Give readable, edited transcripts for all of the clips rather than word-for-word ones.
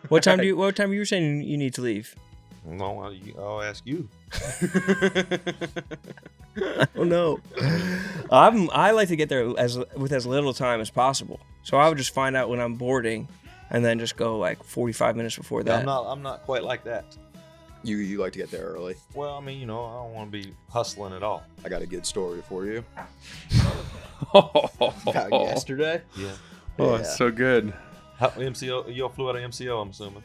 What time were you saying you need to leave? No, I'll ask you. I don't know. I like to get there with as little time as possible. So I would just find out when I'm boarding, and then just go like 45 minutes before that. I'm not quite like that. You like to get there early. Well, I mean, I don't want to be hustling at all. I got a good story for you. Oh, About yesterday. Yeah. it's so good. How, MCO? You all flew out of MCO, I'm assuming.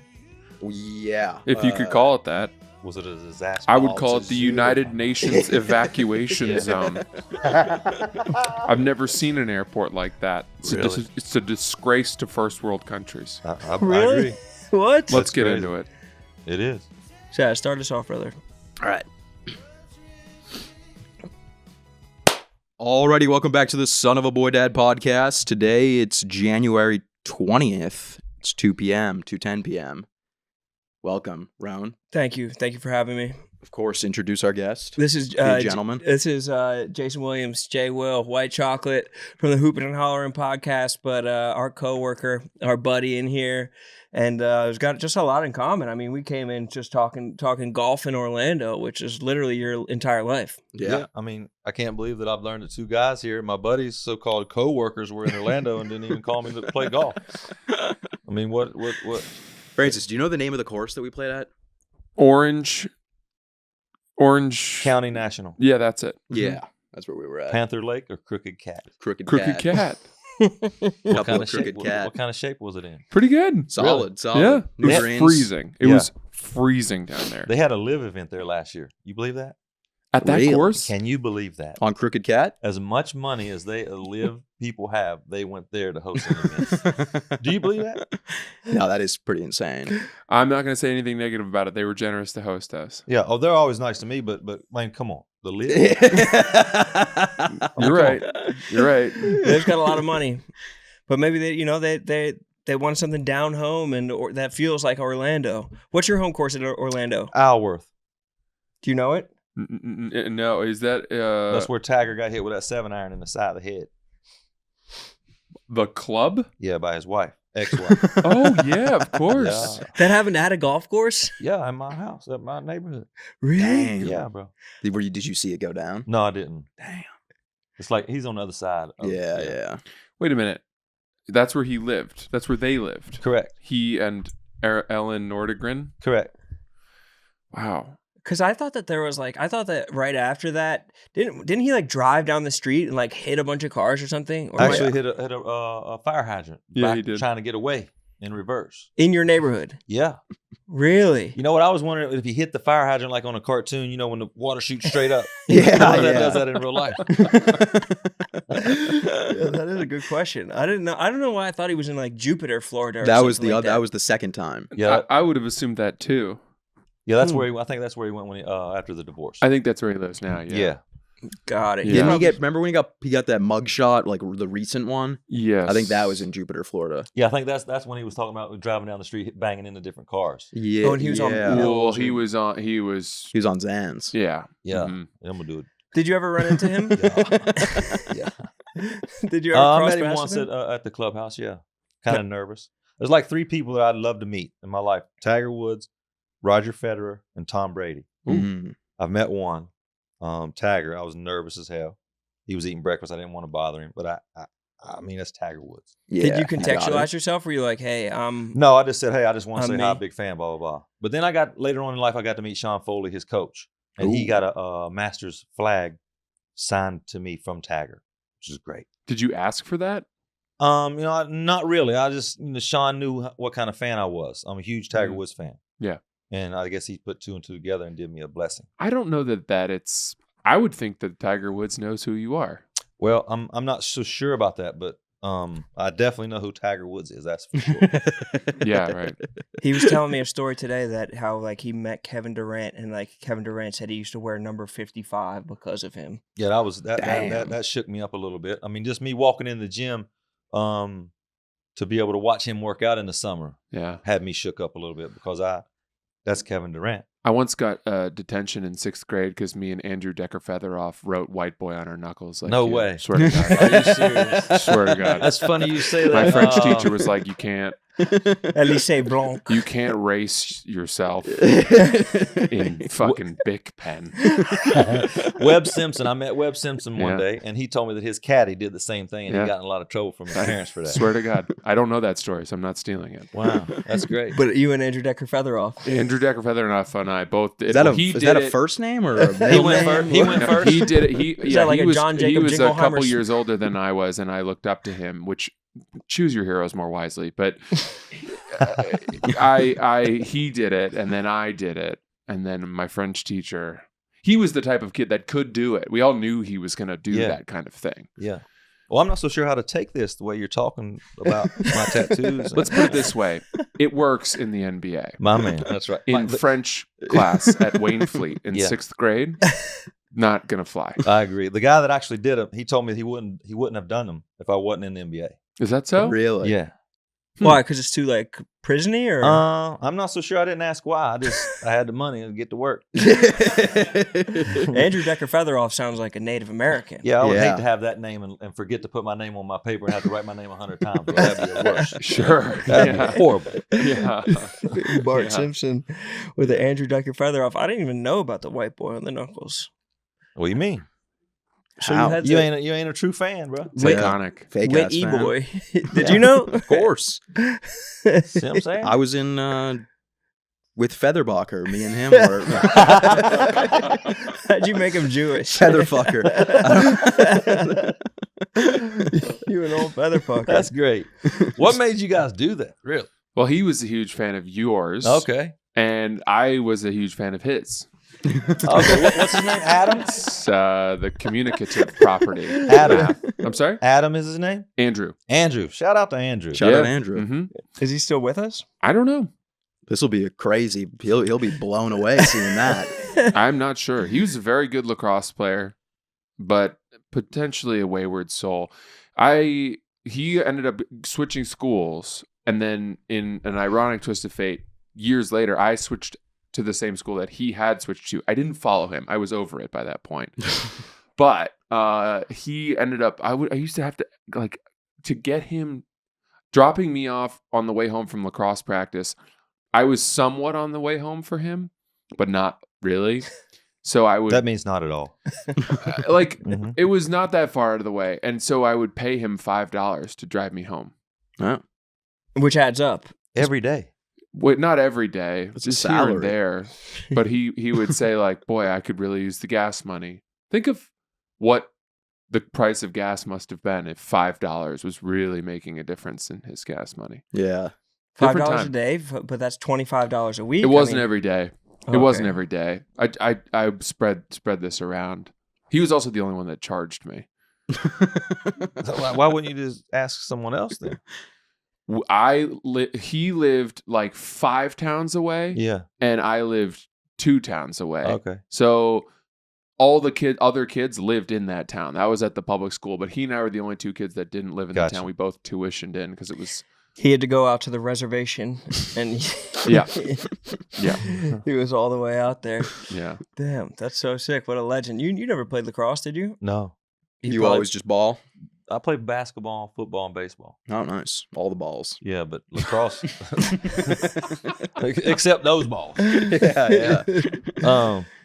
Yeah. If you could call it that. Was it a disaster? I would call it the United Nations evacuation zone. I've never seen an airport like that. It's a disgrace to first world countries. I Really? agree. What? Let's get crazy. into it. It is. Yeah, start us off, brother. All right. Alrighty, welcome back to the Son of a Boy Dad podcast. Today it's January 20th. It's 2 p.m. 2:10 p.m. Welcome, Rowan. Thank you for having me. Of course, introduce our guest. This is gentleman. This is Jason Williams, J. Will, White Chocolate from the Hoopin' and Hollering podcast, but our coworker, our buddy in here, and we've got just a lot in common. I mean, we came in just talking golf in Orlando, which is literally your entire life. Yeah. I mean, I can't believe that I've learned that two guys here, my buddies, so-called co-workers, were in Orlando and didn't even call me to play golf. I mean, what? Francis, do you know the name of the course that we played at? Orange. County National. Yeah, that's it. Yeah, that's where we were at. Panther Lake or Crooked Cat? Crooked Cat. What kind of Crooked shape? Cat. What kind of shape was it in? Pretty good. Solid. Yeah. It New was greens. freezing. It Yeah. was freezing down there. They had a live event there last year. You believe that? At that Really? course? Can you believe that? On Crooked Cat? As much money as they live people have, they went there to host an event. Do you believe that? No, that is pretty insane. I'm not going to say anything negative about it. They were generous to host us. Yeah. Oh, they're always nice to me, but man, come on. The live. You're right. You're right. They've got a lot of money, but maybe they want something down home and that feels like Orlando. What's your home course in Orlando? Alworth. Do you know it? No, is that That's where Tiger got hit with that 7-iron in the side of the head. the club? Yeah, by his wife, ex-wife. Oh, yeah, of course. Yeah. That happened at a golf course? Yeah, in my house, at my neighborhood. Really? Dang. Yeah, bro. Did you see it go down? No, I didn't. Damn. It's like he's on the other side. Yeah. Wait a minute. That's where he lived. That's where they lived. Correct. He and Ellen Nordegren. Correct. Wow. Because I thought that right after that, didn't he like drive down the street and like hit a bunch of cars or something? Or Actually, hit a fire hydrant. Yeah, back, he did. Trying to get away in reverse. in your neighborhood? Yeah. Really? You know what? I was wondering if he hit the fire hydrant like on a cartoon, when the water shoots straight up. Yeah, That yeah. does that in real life. Yeah, that is a good question. I didn't know. I don't know why I thought he was in like Jupiter, Florida. Or That was something the like that was the second time. Yeah. I would have assumed that too. Yeah, that's where I think that's where he went when after the divorce. I think that's where he lives now. Yeah. Got it. Yeah. Didn't he get? Remember when he got that mug shot, like the recent one? Yes. I think that was in Jupiter, Florida. Yeah, I think that's when he was talking about driving down the street, banging into different cars. Yeah. Oh, and he was on- yeah. Well, he was on. He was. He was on Zans. Yeah. Yeah, Mhm. I'm gonna do it. Did you ever run into him? Yeah. Did you ever I cross met him paths once with him? at the clubhouse. Yeah, kind of nervous. There's like 3 people that I'd love to meet in my life: Tiger Woods, Roger Federer, and Tom Brady. Mhm. I've met one. Tiger. I was nervous as hell. He was eating breakfast. I didn't want to bother him, but I mean, that's Tiger Woods. Yeah, Did you got it. contextualize yourself? Were you like, hey, No, I just said, hey, I just want to I'm say hi, me. big fan, blah, blah, blah. But then later on in life, I got to meet Sean Foley, his coach. And he Ooh. got a Masters flag signed to me from Tiger, which is great. Did you ask for that? Not really. I just, Sean knew what kind of fan I was. I'm a huge Tiger Mhm. Woods fan. Yeah. And I guess he put 2 and 2 together and did me a blessing. I don't know that it's. I would think that Tiger Woods knows who you are. Well, I'm not so sure about that, but I definitely know who Tiger Woods is. That's for sure. Yeah. Right. he was telling me a story today that how like he met Kevin Durant and like Kevin Durant said he used to wear number 55 because of him. Yeah, that Damn. shook me up a little bit. I mean, just me walking in the gym to be able to watch him work out in the summer Yeah. had me shook up a little bit because that's Kevin Durant. I once got detention in 6th grade because me and Andrew Decker Featheroff wrote "white boy" on our knuckles. Like, No yeah, way. Swear to God. Are you serious? Swear to God. That's funny you say that. My French teacher was like, "You can't Elise Blanc. You can't race yourself in fucking Bic pen. Webb Simpson. I met Webb Simpson one Yeah. day, and he told me that his caddy did the same thing, and Yeah. he got in a lot of trouble from his parents for that. Swear to God, I don't know that story, so I'm not stealing it. Wow, that's great. But you and Andrew Decker Featheroff. Andrew Decker Featheroff and I both did. Is that he is did that a it- first name or a He middle went name? first. He went first. He did it. He that like he a was John he Jacob was a couple Jingleheimer? years older than I was, and I looked up to him. Which choose your heroes more wisely. But he did it, and then I did it, and then my French teacher. He was the type of kid that could do it. We all knew he was going to do Yeah. that kind of thing. Yeah. Well, I'm not so sure how to take this the way you're talking about my tattoos. Let's put it this way: it works in the NBA. My man. That's right. In French class at Waynfleet in Yeah. 6th grade, not gonna fly. I agree. The guy that actually did it, he told me he wouldn't have done them if I wasn't in the NBA. Is that so? Really? Yeah. Why? Because it's too like prisony, or I'm not so sure. I didn't ask why. I had the money to get to work. Andrew Decker Featheroff sounds like a Native American. Yeah, I would Yeah. hate to have that name and forget to put my name on my paper and have to write my name 100 times. Well, that'd be the worst. Sure. That'd Yeah. be horrible. Yeah. Bart Yeah. Simpson with the Andrew Decker Featheroff. I didn't even know about the white boy on the knuckles. What do you mean? So How? you had You the ain't a true fan, bro. It's Wait. iconic. Fake Wit ass E fan. boy. Did you know? Of course. See what I'm saying? I was in with Featherbacher. Me and him were How'd you make him Jewish? Featherfucker. You an old featherfucker. That's great. What made you guys do that? Really? Well, he was a huge fan of yours. Okay. And I was a huge fan of his. Okay. What's his name? Adam? It's the communicative property. Adam. math. I'm sorry? Adam is his name? Andrew. Andrew. Shout out to Andrew. Shout out Andrew. hmm Is he still with us? I don't know. This will be a crazy. He'll be blown away seeing that. I'm not sure. He was a very good lacrosse player, but potentially a wayward soul. He ended up switching schools, and then in an ironic twist of fate, years later, I switched to the same school that he had switched to. I didn't follow him. I was over it by that point. But he ended up. I used to have to to get him dropping me off on the way home from lacrosse practice. I was somewhat on the way home for him, but not really. So I would That means not at all. Mhm. it was not that far out of the way, and so I would pay him $5 to drive me home. Oh, Which adds up. Every day. Wait, not every day, It's a just here salary. and there. But he would say like, "Boy, I could really use the gas money." Think of what the price of gas must have been if $5 was really making a difference in his gas money. yeah. Different $5 a time. day, but that's $25 a week. It wasn't I mean, every day. It okay. wasn't every day. I spread this around. He was also the only one that charged me. So why wouldn't you just ask someone else then? He lived like 5 towns away, Yeah. and I lived 2 towns away. Okay. So all the other kids lived in that town. That was at the public school, but he and I were the only 2 kids that didn't live in Gotcha. the town. We both tuitioned in because it was He had to go out to the reservation, and Yeah. Yeah. he was all the way out there. yeah. Damn, that's so sick. What a legend. You never played lacrosse, did you? No. You probably- always just ball. I played basketball, football, and baseball. Oh, nice. All the balls. Yeah, but lacrosse, except those balls. Yeah.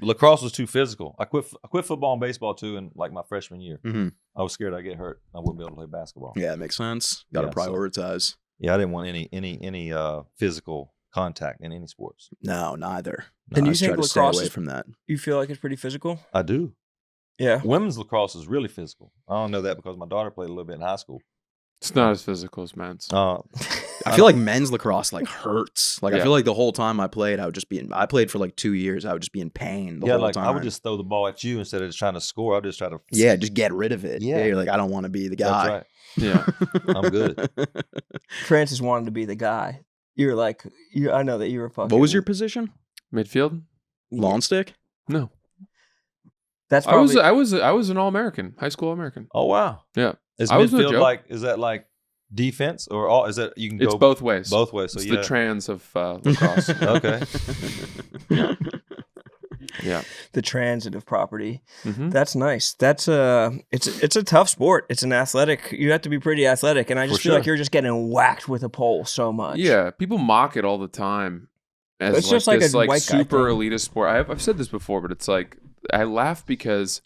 Lacrosse was too physical. I quit football and baseball too in like my freshman year. hmm I was scared I'd get hurt. I wouldn't be able to play basketball. Yeah, it makes sense. Got to Yeah, so- prioritize. Yeah, I didn't want any physical contact in any sports. No, neither. And I you try think to stay lacrosse away is- from that. You feel like it's pretty physical? I do. Yeah. Women's lacrosse is really physical. I don't know that because my daughter played a little bit in high school. It's not as physical as men's. I feel like men's lacrosse like hurts. Like I Yeah. feel like the whole time I played, I played for like 2 years. I would just be in pain the yeah, whole like time. I would just throw the ball at you instead of just trying to score. I would just try to. yeah, just get rid of it. Yeah. Yeah, you're like I don't want to be the guy. That's Yeah. right. I'm good. Francis wanted to be the guy. You were like, I know that you were fucking. What was your position? Midfield? Lawn stick? No. That's I was probably. I was an All-American, high school All-American. Oh wow. Yeah. Is I was no midfield joke. like? Is that like defense or all? Is that you can It's go both ways. both ways? So It's yeah. the trans of lacrosse. Okay. the transitive property. Mm-hmm. That's nice. That's it's a tough sport. It's an athletic. You have to be pretty athletic, and I just feel like you're just getting whacked with a pole so much. Yeah, people mock it all the time as It's just like this a white guy super thing. elitist sport. I've said this before, but it's like I laugh because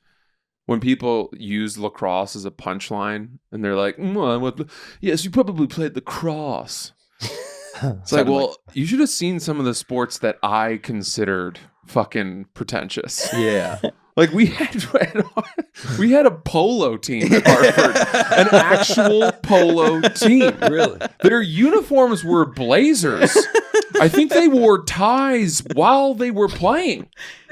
when people use lacrosse as a punchline and they're like, yes, you probably played lacrosse. It's like, well, you should have seen some of the sports that I considered fucking pretentious. Yeah. Like we had a polo team at Hartford, an actual polo team. Really? Their uniforms were blazers. I think they wore ties while they were playing.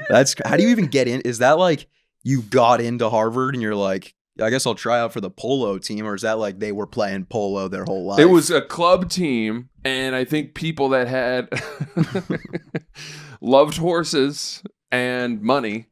How do you even get in? Is that like you got into Harvard and you're like, I guess I'll try out for the polo team, or is that like they were playing polo their whole life? It was a club team, and I think people that had loved horses and money.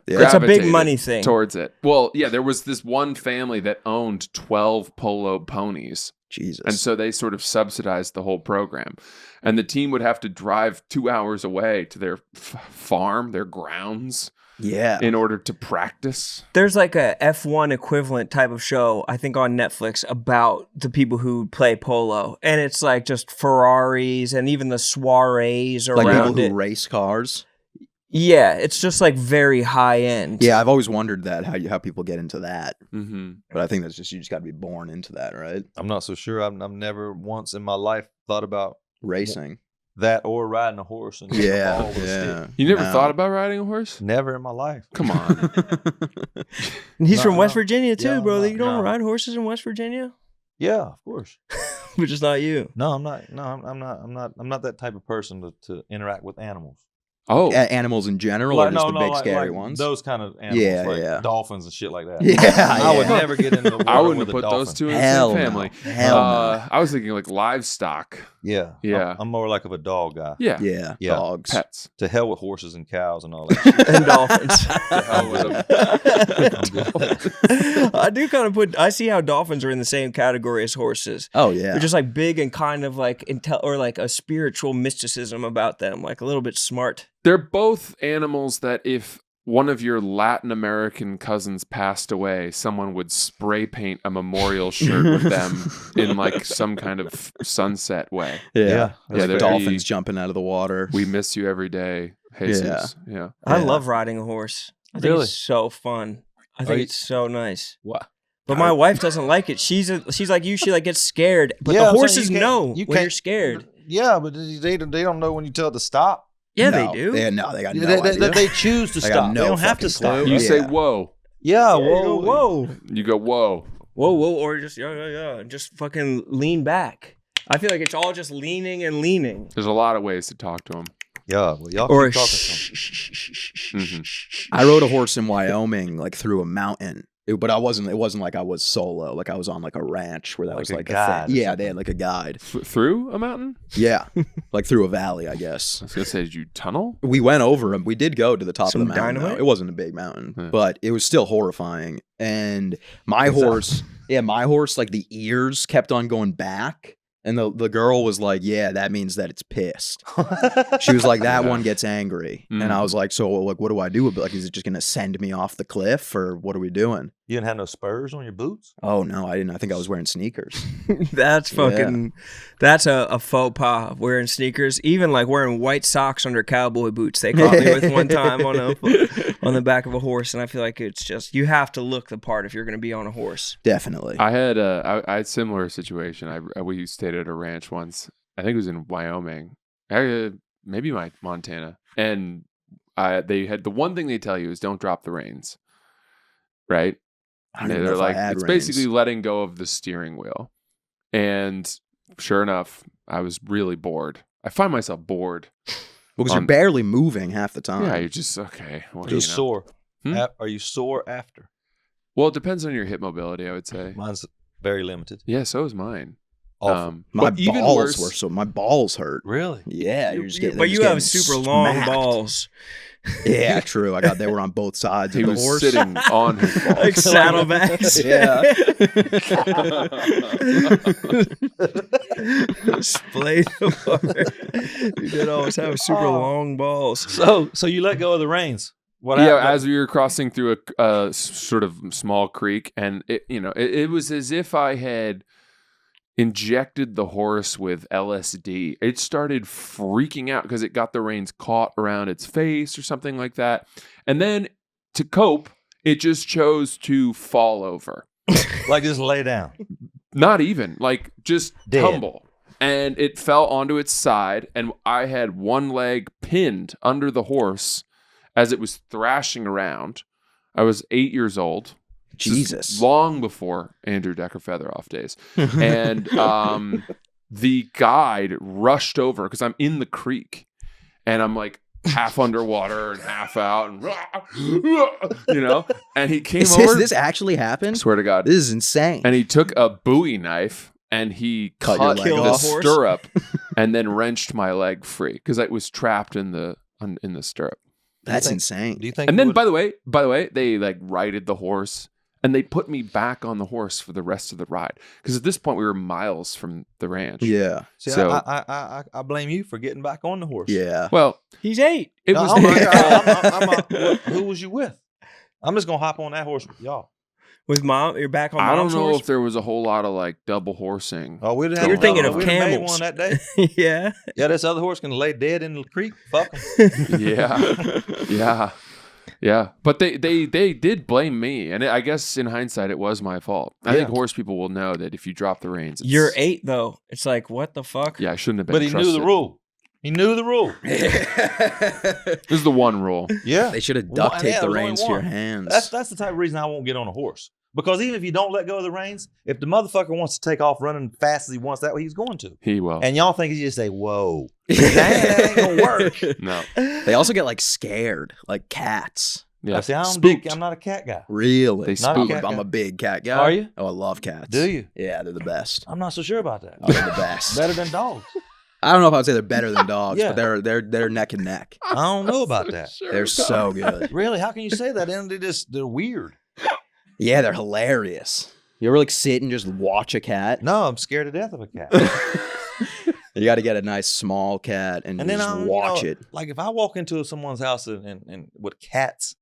Yeah. It's a big gravitated money thing. Towards it. Well, yeah, there was this one family that owned 12 polo ponies. Jesus. And so they sort of subsidized the whole program. And the team would have to drive 2 hours away to their farm, their grounds, yeah. in order to practice. There's like a F1 equivalent type of show, I think, on Netflix about the people who play polo. And it's like just Ferraris and even the soirees Like around people it. who race cars. Yeah, it's just like very high end. Yeah, I've always wondered that how people get into that. Mm-hmm. But I think that's just you just got to be born into that, right? I'm not so sure. I've never once in my life thought about Racing. that or riding a horse. And Yeah, ball with a yeah. stick. You never No. thought about riding a horse? Never in my life. Come on. And he's No, from West no. Virginia too, Yeah, bro. no, You don't no. ride horses in West Virginia? Yeah, of course. Which is not you. No, I'm not. No, I'm not that type of person to interact with animals. Oh, Animals in general, or just the big scary ones? Those kind of animals, Yeah, like yeah. dolphins and shit like that. Yeah, I would yeah. never get into the water I wouldn't with have a put dolphin. those two in the Hell same no. family. Hell no. I was thinking like livestock. Yeah, Yeah. I'm more like of a dog guy. Yeah. Yeah, Yeah. dogs. Pets. To hell with horses and cows and all that. Shit. And dolphins. hell with I do kind of I see how dolphins are in the same category as horses. Oh yeah. They're just like big and kind of like or like a spiritual mysticism about them, like a little bit smart. They're both animals that if one of your Latin American cousins passed away, someone would spray paint a memorial shirt with them in like some kind of sunset way. yeah. Yeah, they're Dolphins jumping out of the water. We miss you every day, Jesus. Yeah. I Yeah. love riding a horse. I think Really? it's so fun. I think it's so nice. What? But my wife doesn't like it. She's like you. She like gets scared. But Yeah, the I'm saying horses you can't- know you when you're can't- scared. Yeah, but they don't know when you tell it to stop. Yeah, No, they do. They got no They, idea. they choose to They got stop. no they don't have fucking to stop. clue. You say, Yeah. whoa. Yeah, Yeah, you go, whoa, You go, whoa. whoa, or just yeah, and just fucking lean back. I feel like it's all just leaning and leaning. There's a lot of ways to talk to them. Yeah, well, y'all Or keep talking to them. I rode a horse in Wyoming, like through a mountain. But it wasn't like I was solo. Like I was on like a ranch where that Like was a like guide or thing. Yeah, something. they had like a guide. Through a mountain? Yeah, like through a valley, I guess. I was going to say, did you tunnel? We went over them. We did go to the top Some of the mountain. dynamite? Though. It wasn't a big mountain, Yeah. but it was still horrifying. And my horse, like the ears kept on going back. And the girl was like, yeah, that means that it's pissed. She was like, that Yeah. one gets angry. Mm. And I was like, so like, what do I do? Like, is it just going to send me off the cliff or what are we doing? You didn't have no spurs on your boots? Oh, no, I didn't. I think I was wearing sneakers. That's fucking. That's a faux pas. Wearing sneakers, even like wearing white socks under cowboy boots. They caught me with one time on the back of a horse, and I feel like it's just you have to look the part if you're going to be on a horse. Definitely. I had a similar situation. We stayed at a ranch once. I think it was in Wyoming, maybe Montana. And they had the one thing they tell you is don't drop the reins, right? I don't even know They're if I like had it's reins. basically letting go of the steering wheel. And sure enough, I was really bored. I find myself bored. Because you're barely moving half the time. Yeah, you're just okay. Well, Just sore. Hmm? Are you sore after? Well, it depends on your hip mobility, I would say. Mine's very limited. Yeah, so is mine. Awful. My but even balls worse, my balls hurt. Really? Yeah, you're just getting. But just you have getting super long smacked. balls, Yeah, true. They were on both sides he of the was horse. sitting on his balls. like saddlebags. Yeah. Splayed apart. You did always have super long balls. So you let go of the reins. What Yeah, happened? as we were crossing through a sort of small creek, and it was as if I had injected the horse with LSD. It started freaking out because it got the reins caught around its face or something like that. And then to cope, it just chose to fall over. Like just lay down. Not even, like just Dead. tumble. And it fell onto its side, and I had one leg pinned under the horse as it was thrashing around. I was 8 years old. Jesus. Long before Andrew Decker Featheroff days. And the guide rushed over because I'm in the creek and I'm like half underwater and half out and and he came over. This actually happened? Swear to God. This is insane. And he took a Bowie knife and he Cut your cut leg the off. stirrup and then wrenched my leg free because I was trapped in the stirrup. That's Do you insane. Do you think? And you then, would- by the way, they like righted the horse and they put me back on the horse for the rest of the ride because at this point we were miles from the ranch. Yeah. See, so- I blame you for getting back on the horse. Yeah. Well, He's 8. it No, was. who was you with? I'm just gonna hop on that horse with y'all. With mom, you're back on I don't mom's know horse? if there was a whole lot of like double horsing. Oh, we'd have. You're thinking of we'd have made camels. one that day. Yeah. Yeah, this other horse can lay dead in the creek. Fuck 'em. Yeah. But they did blame me, and I guess in hindsight it was my fault. I think horse people will know that if you drop the reins, it's, You're 8 though. It's like, what the fuck? Yeah, I shouldn't have been. But he knew the rule. He knew the rule. This is the one rule. Yeah. They should have Well, duct yeah, taped the there's only reins to your one. hands. That's the type of reason I won't get on a horse. Because even if you don't let go of the reins, if the motherfucker wants to take off running fast as he wants, that way he's going to. He will. And y'all think he just say, "Whoa, that ain't gonna work." No. They also get like scared, like cats. Yeah. See, Spooked. I'm not a cat guy. Really? They Not a spook. cat I'm guy. a big cat guy. Are you? Oh, I love cats. Do you? Yeah, they're the best. I'm not so sure about that. Oh, they're the best. Better than dogs. I don't know if I would say they're better than dogs, Yeah. but they're neck and neck. I don't know about that. They're so good. Really? How can you say that? And they're weird. Yeah, they're hilarious. You ever like sit and just watch a cat? No, I'm scared to death of a cat. You got to get a nice small cat and, And then just I'm, watch it. Like if I walk into someone's house and with cats,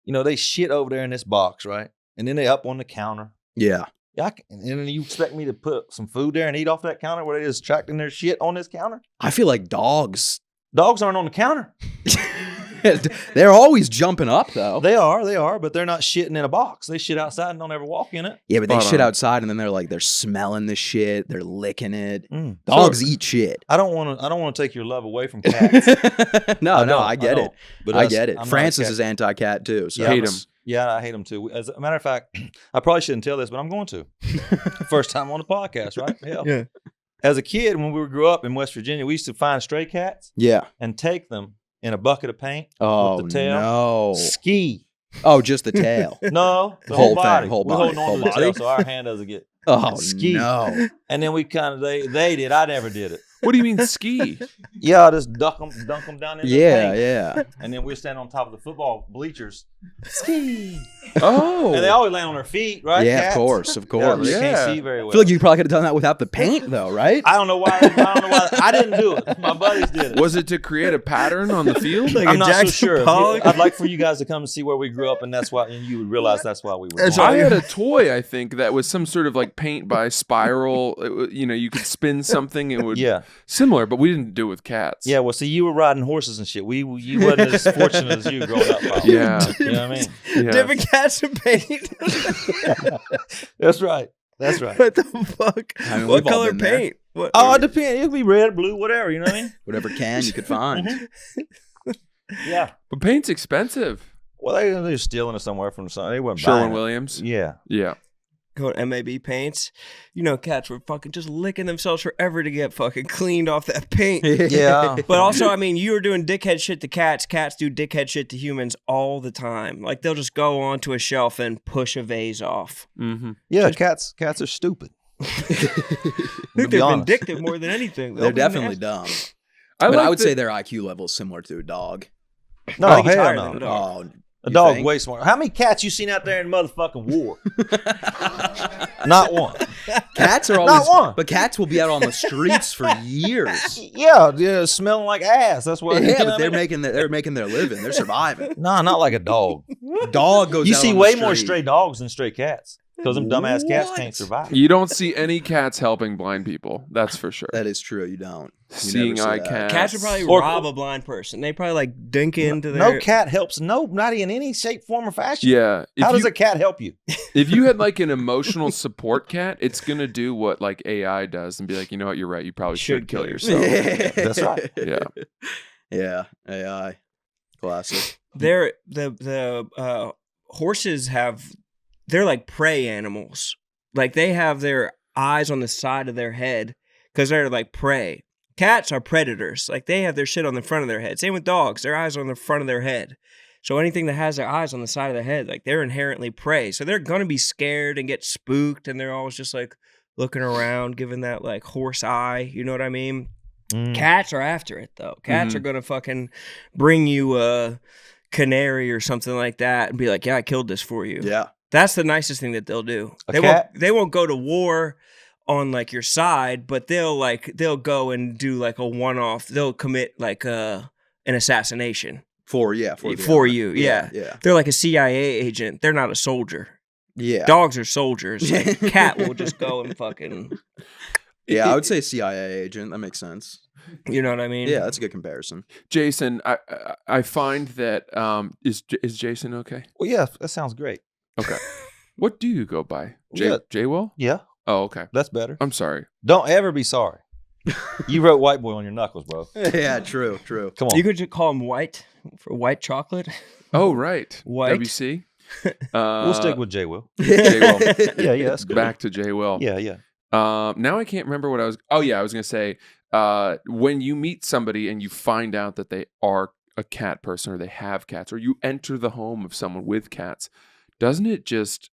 they shit over there in this box, right? And then they up on the counter. Yeah. Yeah, and then you expect me to put some food there and eat off that counter where they just tracting their shit on this counter? I feel like dogs. Dogs aren't on the counter. They're always jumping up though. They are, but they're not shitting in a box. They shit outside and don't ever walk in it. Yeah, but they Spot shit on. outside and then they're smelling the shit. They're licking it. Mm. Dogs So, eat shit. I don't want to take your love away from cats. No, I get don't. it. But I us- get I'm it. not a Francis cat. is anti-cat too. So Yeah, Hate I'm a- 'em. Yeah, I hate them too. As a matter of fact, I probably shouldn't tell this, but I'm going to. First time on the podcast, right? Hell. Yeah. As a kid, when we grew up in West Virginia, we used to find stray cats Yeah. and take them in a bucket of paint Oh with the tail. no. Ski. Oh, just the tail. No, the Whole whole body. thing, whole We're body, holding on whole to the body. tail so our hand doesn't get. Oh Ski. no. And then we kind of they did. I never did it. What do you mean ski? Yeah, I just dunk them down in the Yeah, paint. yeah. And then we're standing on top of the football bleachers. Ski. Oh. And they always land on their feet, right? Yeah, Cats? of course, of Yeah, course. but they Yeah. can't see very I well. feel like you probably could have done that without the paint though, right? I don't know why. I didn't do it. My buddies did it. Was it to create a pattern on the field? Like I'm a not so Jackson sure. Pollock? I'd like for you guys to come and see where we grew up, and you would realize that's why we were. That's going. I had a toy, I think, that was some sort of like paint by spiral. You could spin something and it would Yeah, similar, but we didn't do it with cats. yeah. Well, see, you were riding horses and shit. You wasn't as fortunate as you growing up. Probably. Yeah. You know what I mean? Yeah. Different cats and paint. That's right. That's right. What the fuck? I mean, What we've all color been there. paint? What? Oh, it depends. It could be red, blue, whatever. You know what I mean? Whatever can you could find. Yeah. But paint's expensive. Well, they're stealing it somewhere from something. They weren't Sherwin buying it. Williams. Yeah. Yeah. Go to MAB paints. Cats were fucking just licking themselves forever to get fucking cleaned off that paint. Yeah. But also, I mean, you were doing dickhead shit to cats. Cats do dickhead shit to humans all the time. Like, they'll just go onto a shelf and push a vase off. Mm-hmm. Yeah. Cats are stupid. I think they're vindictive more than anything. They're definitely dumb. I But like I would that- say their IQ level is similar to a dog. No, I think it's hell higher no. than a dog. Oh, A You dog think? way smarter. How many cats you seen out there in motherfucking war? Not one. Cats are Not always, one. but cats will be out on the streets for years. Yeah, smelling like ass. That's what. Yeah, you know but what I they're mean? making their living. They're surviving. Nah, not like a dog. Dog goes. You out see on the way more street. stray dogs than stray cats because them dumbass cats What? can't survive. You don't see any cats helping blind people. That's for sure. That is true. You don't. You Seeing never see eye that. cats. Cats would probably Or- rob a blind person. They probably like dink into their. No cat helps. No, not in any shape, form, or fashion. Yeah. How does a cat help you? If you had like an emotional support cat, it's gonna do what like AI does and be like, you know what, you're right. You probably should kill yourself. That's right. Yeah. Yeah. AI. Classic. The horses they're like prey animals. Like they have their eyes on the side of their head because they're like prey. Cats are predators. Like they have their shit on the front of their head. Same with dogs. Their eyes are on the front of their head. So anything that has their eyes on the side of their head, like they're inherently prey. So they're gonna be scared and get spooked, and they're always just like looking around, giving that like horse eye. You know what I mean? Cats are after it though. Cats are gonna fucking bring you a canary or something like that and be like, "Yeah, I killed this for you." Yeah. That's the nicest thing that they'll do. A They cat? won't go to war on like your side, but they'll go and do like a one-off. They'll commit like an assassination For the for owner. you. Yeah. Yeah. They're like a CIA agent. They're not a soldier. Yeah. Dogs are soldiers. Like, cat will just go and fucking. Yeah. I would say CIA agent. That makes sense. You know what I mean? Yeah, that's a good comparison. Jason, I find that is Jason okay? Well, yeah, that sounds great. Okay. What do you go by? Yeah. J-Will? Yeah, Oh, okay. that's better. I'm sorry. Don't ever be sorry. You wrote white boy on your knuckles, bro. Yeah, true. Come on. You could just call him white for white chocolate. Oh, right. White. WC? We'll stick with J. Will. J-Will. Yeah, that's good. Back to J-Will. Yeah. Now I can't remember what I was. Oh, yeah. I was going to say, when you meet somebody and you find out that they are a cat person or they have cats, or you enter the home of someone with cats, doesn't it just.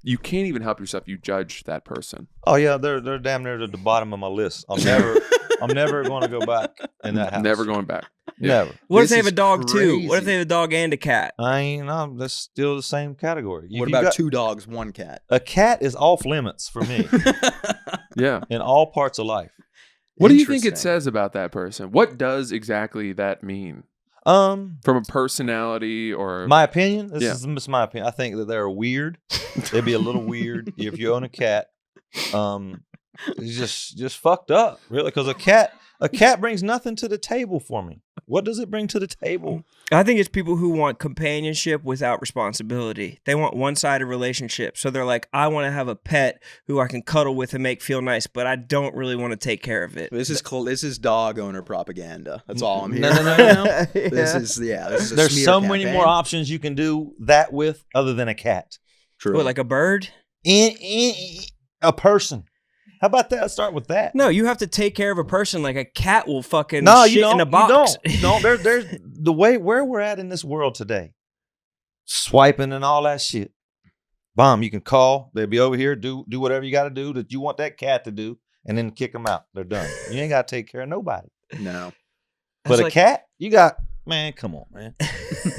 You can't even help yourself. You judge that person. Oh yeah, they're damn near at the bottom of my list. I'm never going to go back in that house. Never going back. Never. What if This they have a is dog too? What if crazy. they have a dog and a cat? That's still the same category. What You about got- 2 dogs, 1 cat? A cat is off limits for me Yeah. in all parts of life. What do you think it Interesting. says about that person? What does exactly that mean? From a personality or My opinion. This Yeah. is just my opinion. I think that they're weird. They'd be a little weird if you own a cat. It's just fucked up, really. Because a cat brings nothing to the table for me. What does it bring to the table? I think it's people who want companionship without responsibility. They want one-sided relationships. So they're like, I want to have a pet who I can cuddle with and make feel nice, but I don't really want to take care of it. This is dog owner propaganda. That's all I'm No, hearing. no, no, no. This is a There's smear so many campaign. more options you can do that with other than a cat. True. What, like a bird? A person. How about that? Start with that. No, you have to take care of a person like a cat will fucking No, shit you don't. in a box. You don't. No, there's the way where we're at in this world today. Swiping and all that shit. Bomb, you can call. They'll be over here. Do whatever you got to do that you want that cat to do, and then kick them out. They're done. You ain't got to take care of nobody. No. But That's a like- cat, you got. Man, come on, man.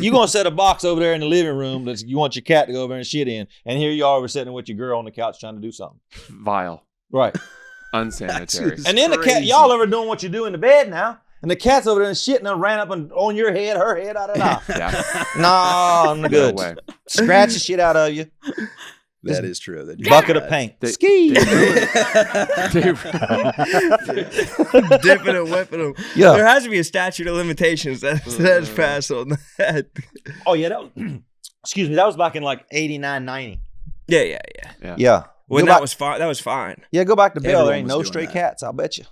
You gonna set a box over there in the living room that you want your cat to go over and shit in, and here you are sitting with your girl on the couch trying to do something. vile, Right. unsanitary. That's And then the cat, crazy. y'all ever doing what you do in the bed now, and the cat's over there and shitting and ran up and on your head, her head, da da da. Yeah. No, I'm good. No way. Scratch the shit out of you. That is true. That Bucket of paint. They- Ski. They- Dipping and whipping them. Yeah. There has to be a statute of limitations that's passed on that. Oh yeah. That was, excuse me. That was back in like 89, 90. Yeah. Yeah. When Go that back- was fine. That was fine. Yeah. Go back to Bill. Everyone There ain't was no doing stray that. cats. I'll bet you.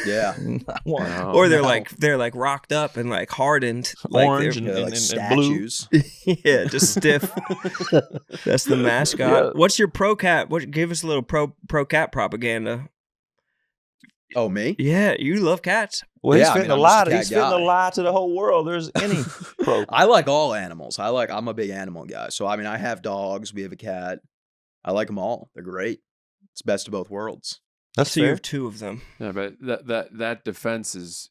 Yeah. Not one. No. Or they're no. like rocked up and like hardened, Orange like Yeah, like and blue. statues. yeah, just stiff. That's the mascot. Yeah. What's your pro cat? Give us a little pro cat propaganda. Oh, me? Yeah, you love cats. Well, Yeah, I he's mean, fitting to I'm lie. just a He's cat fitting to guy. lie to the whole world. There's any pro. I like all animals. I'm a big animal guy. So, I mean, I have dogs. We have a cat. I like them all. They're great. It's best of both worlds. That's So you fair. have 2 of them. Yeah, but that defense is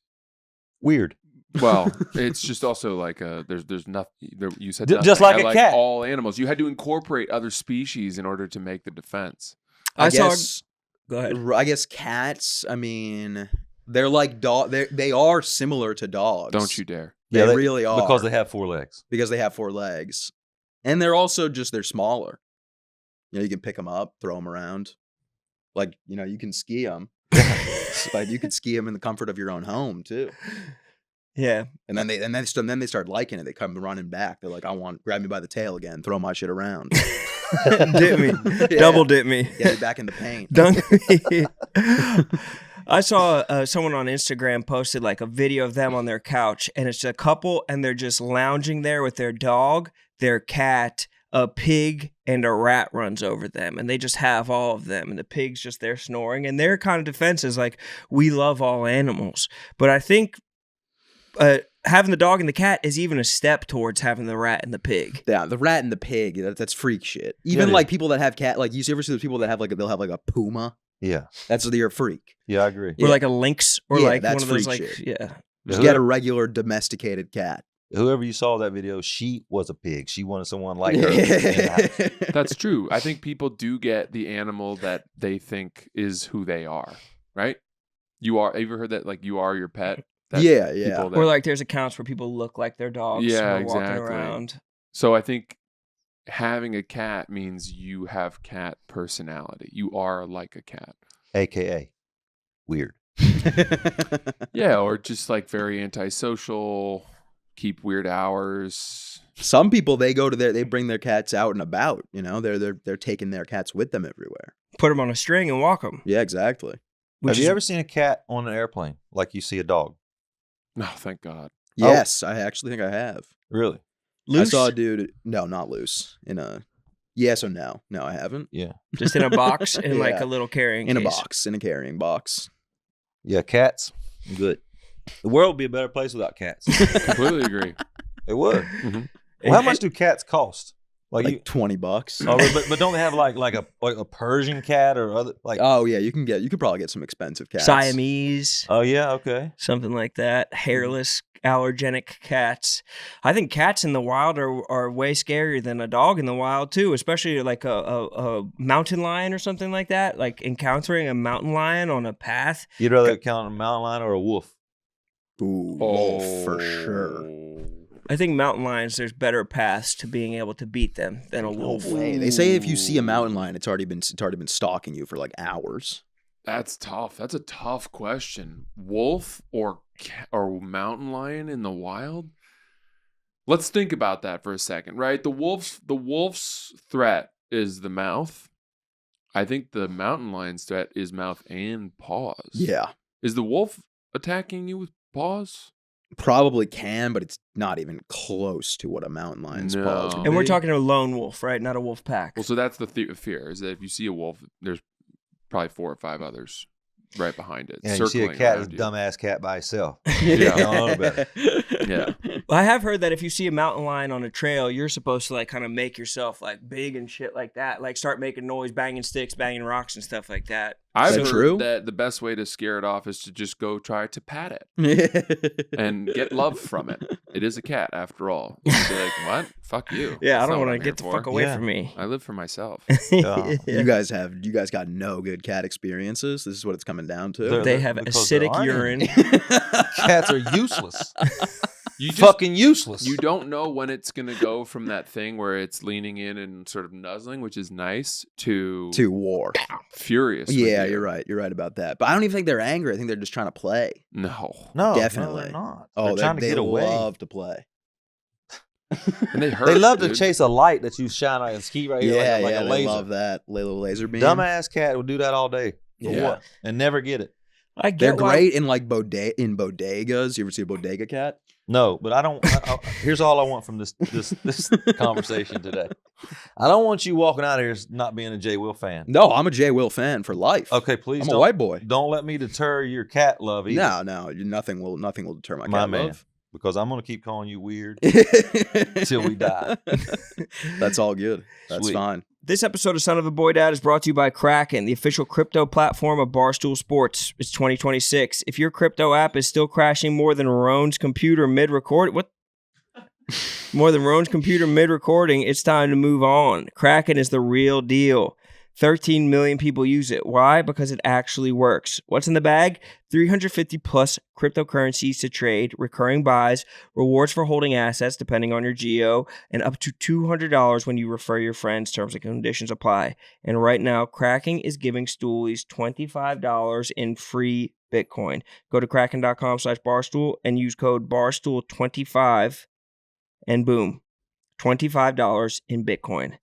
Weird. Well, it's just also like there's nothing. You said Just nothing. like a cat. All animals. You had to incorporate other species in order to make the defense. I saw. guess. Go ahead. I guess cats. I mean, they're like dog. They are similar to dogs. Don't you dare. They really are because they have 4 legs. Because they have 4 legs, and they're also they're smaller. You know, you can pick them up, throw them around. Like, you know, you can ski them. Like you can ski them in the comfort of your own home too. Yeah. And then they start liking it. They come running back. They're like, grab me by the tail again, throw my shit around. Dip me. Yeah. Double dip me. Get me back in the paint. Dunk me. I saw someone on Instagram posted like a video of them on their couch, and it's a couple, and they're just lounging there with their dog, their cat, a pig, and a rat runs over them, and they just have all of them, and the pig's just there snoring, and their kind of defense is like, we love all animals. But I think having the dog and the cat is even a step towards having the rat and the pig. Yeah, the rat and the pig, that's freak shit. Even Yeah, like people that have cat, like you ever see those people that have they'll have like a puma? Yeah. You're a freak. Yeah, I agree. Or like a lynx, or Yeah, like one that's of those freak like, shit. yeah. Just get a regular domesticated cat. Whoever you saw that video, she was a pig. She wanted someone like her. in the house. That's true. I think people do get the animal that they think is who they are, right? Have you ever heard that, like, you are your pet? That Yeah. people that- Or like there's accounts where people look like their dogs Yeah, who are walking exactly. around. So I think having a cat means you have cat personality. You are like a cat. AKA weird. Yeah, or just like very antisocial, keep weird hours. Some people they bring their cats out and about. You know, they're taking their cats with them everywhere. Put them on a string and walk them. Yeah, exactly. Have you ever seen a cat on an airplane like you see a dog? No, thank God. Yes, I actually think I have. Really? Loose? I saw a dude. No, not loose. In a yes or no. No, I haven't. Yeah. Just in a box in like Yeah. a little carrying In a case. box, in a carrying box. Yeah, cats. Good. The world would be a better place without cats. Completely agree. It would. Mhm. Well, how much do cats cost? Like you, $20. oh, but don't they have like a Persian cat or other like? Oh yeah, you could probably get some expensive cats. Siamese, Oh yeah, okay. something like that. Hairless, allergenic cats. I think cats in the wild are way scarier than a dog in the wild too, especially like a mountain lion or something like that. Like encountering a mountain lion on a path. You'd rather count a mountain lion or a wolf? Ooh, wolf for sure. I think mountain lions, there's better paths to being able to beat them than a No wolf. way. They say if you see a mountain lion, it's already been stalking you for like hours. That's tough. That's a tough question. Wolf or mountain lion in the wild? Let's think about that for a second, right? The wolf's threat is the mouth. I think the mountain lion's threat is mouth and paws. Yeah, Is the wolf attacking you with paws? probably can, but it's not even close to what a mountain lion's No. paws would And we're be. talking a lone wolf, right? Not a wolf pack. Well, so that's the fear, is that if you see a wolf, there's probably 4 or 5 others right behind it. And you see a circling cat, around this you. dumbass cat by itself. Yeah. Don't know better. Yeah. I have heard that if you see a mountain lion on a trail, you're supposed to like kind of make yourself like big and shit like that. Like start making noise, banging sticks, banging rocks and stuff like that. I've that heard true? that the best way to scare it off is to just go try to pat it and get love from it. It is a cat, after all. You'd be like, what? Fuck you. Yeah, That's I don't not what want I'm to here get the for. fuck away Yeah. from me. I live for myself. Yeah. You guys got no good cat experiences. This is what it's coming down to. They're- They have because there acidic aren't urine. Cats are useless. You just, Fucking useless. you don't know when it's going to go from that thing where it's leaning in and sort of nuzzling, which is nice, to war. furious. with Yeah, you. you're right. You're right about that. But I don't even think they're angry. I think they're just trying to play. No. No, Definitely. No, they're not. Oh, they're trying to they get away. love to play. And they hurt. They love to dude. chase a light that you shine on and ski right here Yeah, like yeah, a they laser. love that little laser beam. Dumbass cat will do that all day. For Yeah. what? And never get it. I get They're why- great in like in bodegas. You ever see a bodega cat? No, but I don't. Here's all I want from this conversation today. I don't want you walking out of here not being a J. Will fan. No, I'm a J. Will fan for life. Okay, please. I'm don't, a white boy. Don't let me deter your cat love either. No, nothing will deter my My cat man. love. because I'm gonna keep calling you weird till we die. That's all good. That's Sweet. fine. This episode of Son of a Boy Dad is brought to you by Kraken, the official crypto platform of Barstool Sports. It's 2026. If your crypto app is still crashing more than Roan's computer mid-recording, it's time to move on. Kraken is the real deal. 13 million people use it. Why? Because it actually works. What's in the bag? 350 plus cryptocurrencies to trade, recurring buys, rewards for holding assets depending on your geo, and up to $200 when you refer your friends. Terms and conditions apply. And right now, Kraken is giving Stoolies $25 in free Bitcoin. Go to kraken.com/barstool and use code BARSTOOL25 and boom, $25 in Bitcoin.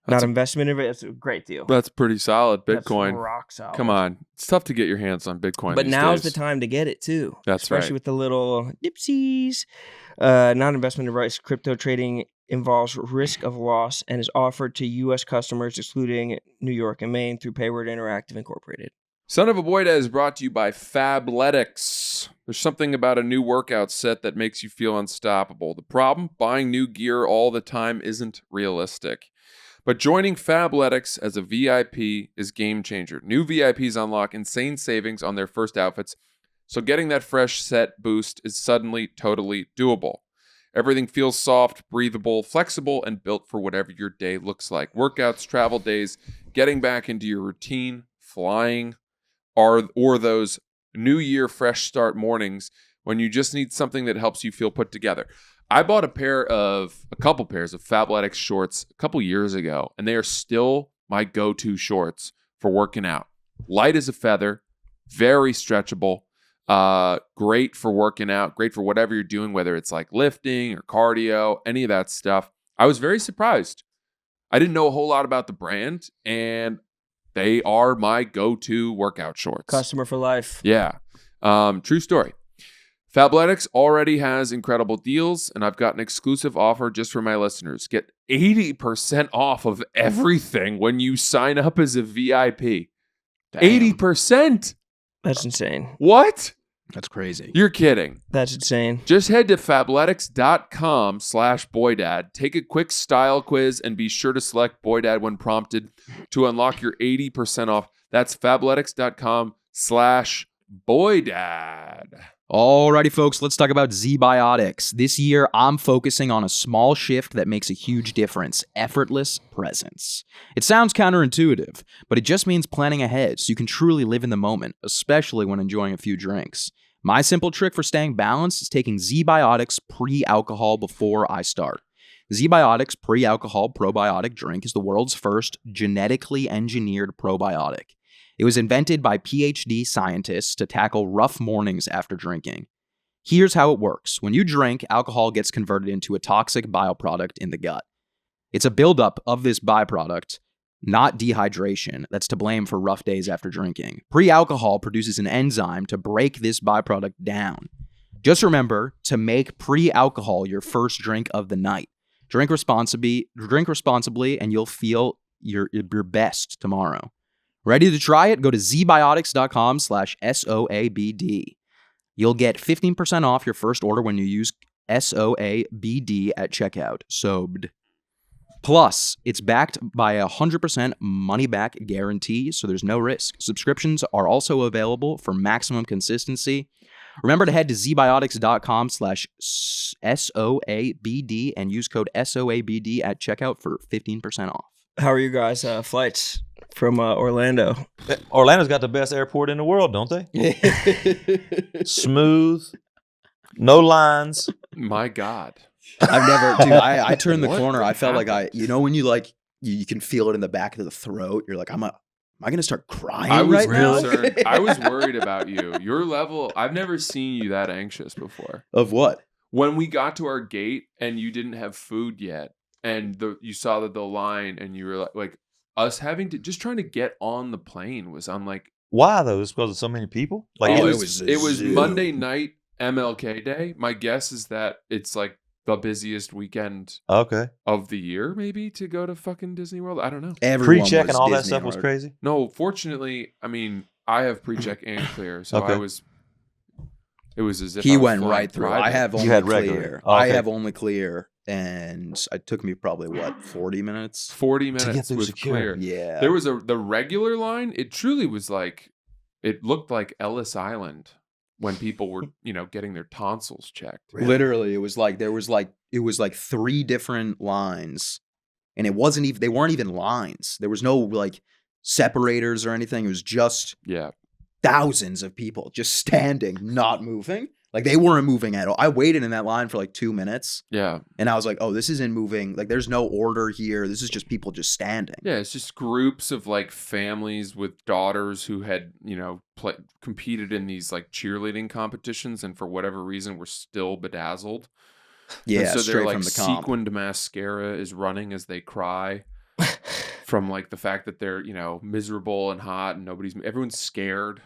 Not investment, it's a great deal. That's pretty solid. That's Bitcoin. rock solid. Come on. It's tough to get your hands on Bitcoin. But these now's days. the time to get it too. That's especially right. with the little dipsies. Non-investment advice. Crypto trading involves risk of loss and is offered to U.S. customers, excluding New York and Maine, through Payword Interactive Incorporated. Son of a Boy Dad is brought to you by Fabletics. There's something about a new workout set that makes you feel unstoppable. The problem? Buying new gear all the time isn't realistic. But joining Fabletics as a VIP is game changer. New VIPs unlock insane savings on their first outfits, so getting that fresh set boost is suddenly totally doable. Everything feels soft, breathable, flexible, and built for whatever your day looks like. Workouts, travel days, getting back into your routine, flying, or those New Year fresh start mornings when you just need something that helps you feel put together. I bought a couple pairs of Fabletics shorts a couple years ago, and they are still my go-to shorts for working out. Light as a feather, very stretchable, great for working out, great for whatever you're doing, whether it's like lifting or cardio, any of that stuff. I was very surprised. I didn't know a whole lot about the brand, and they are my go-to workout shorts. Customer for life. Yeah. True story. Fabletics already has incredible deals, and I've got an exclusive offer just for my listeners. Get 80% off of everything when you sign up as a VIP. Damn. 80%? That's insane. What? That's crazy. You're kidding. That's insane. Just head to fabletics.com/boydad, take a quick style quiz, and be sure to select Boydad when prompted to unlock your 80% off. That's fabletics.com/boydad. Alrighty, folks, let's talk about Z-Biotics. This year, I'm focusing on a small shift that makes a huge difference: effortless presence. It sounds counterintuitive, but it just means planning ahead so you can truly live in the moment, especially when enjoying a few drinks. My simple trick for staying balanced is taking Z-Biotics pre-alcohol before I start. Z-Biotics pre-alcohol probiotic drink is the world's first genetically engineered probiotic. It was invented by PhD scientists to tackle rough mornings after drinking. Here's how it works. When you drink, alcohol gets converted into a toxic bioproduct in the gut. It's a buildup of this byproduct, not dehydration, that's to blame for rough days after drinking. Pre-alcohol produces an enzyme to break this byproduct down. Just remember to make pre-alcohol your first drink of the night. Drink responsibly, and you'll feel your best tomorrow. Ready to try it? Go to zbiotics.com/SOABD. You'll get 15% off your first order when you use SOABD at checkout. SOABD. Plus, it's backed by a 100% money-back guarantee, so there's no risk. Subscriptions are also available for maximum consistency. Remember to head to zbiotics.com/SOABD and use code SOABD at checkout for 15% off. How are you guys' flights from Orlando? Orlando's got the best airport in the world, don't they? Smooth, no lines. My God. I've never, dude, I turned the What corner. I felt happened? like when you you can feel it in the back of the throat. You're like, am I going to start crying I was right now? concerned. I was worried about you. Your level, I've never seen you that anxious before. Of what? When we got to our gate and you didn't have food yet, and you saw the line, and you were like us having to just trying to get on the plane was I'm like, Why though? It's because of so many people. Like Oh, it it was, was it was Monday night MLK Day. My guess is that it's like the busiest weekend okay. of the year, maybe, to go to fucking Disney World. I don't know. Everyone Pre-check was and all that Disney stuff was hard. crazy. No, fortunately, I mean, I have pre-check and clear, so Okay. It was as if He I was went flying right through. I private. have only You had clear. regular. Oh, I okay. have only clear, and it took me probably 40 minutes. 40 get minutes through with security. clear. Yeah, There was the regular line. It truly was like, it looked like Ellis Island when people were, getting their tonsils checked. literally. It was like it was like 3 different lines, and it wasn't even. They weren't even lines. There was no like separators or anything. It was just Yeah. thousands of people just standing, not moving. Like they weren't moving at all. I waited in that line for like 2 minutes, Yeah. and I was like, "Oh, this isn't moving. Like, there's no order here. This is just people just standing." Yeah. It's just groups of like families with daughters who had, competed in these like cheerleading competitions and for whatever reason were still bedazzled. Yeah, And so straight their like from the comp. sequined mascara is running as they cry from like the fact that they're, miserable and hot and everyone's scared.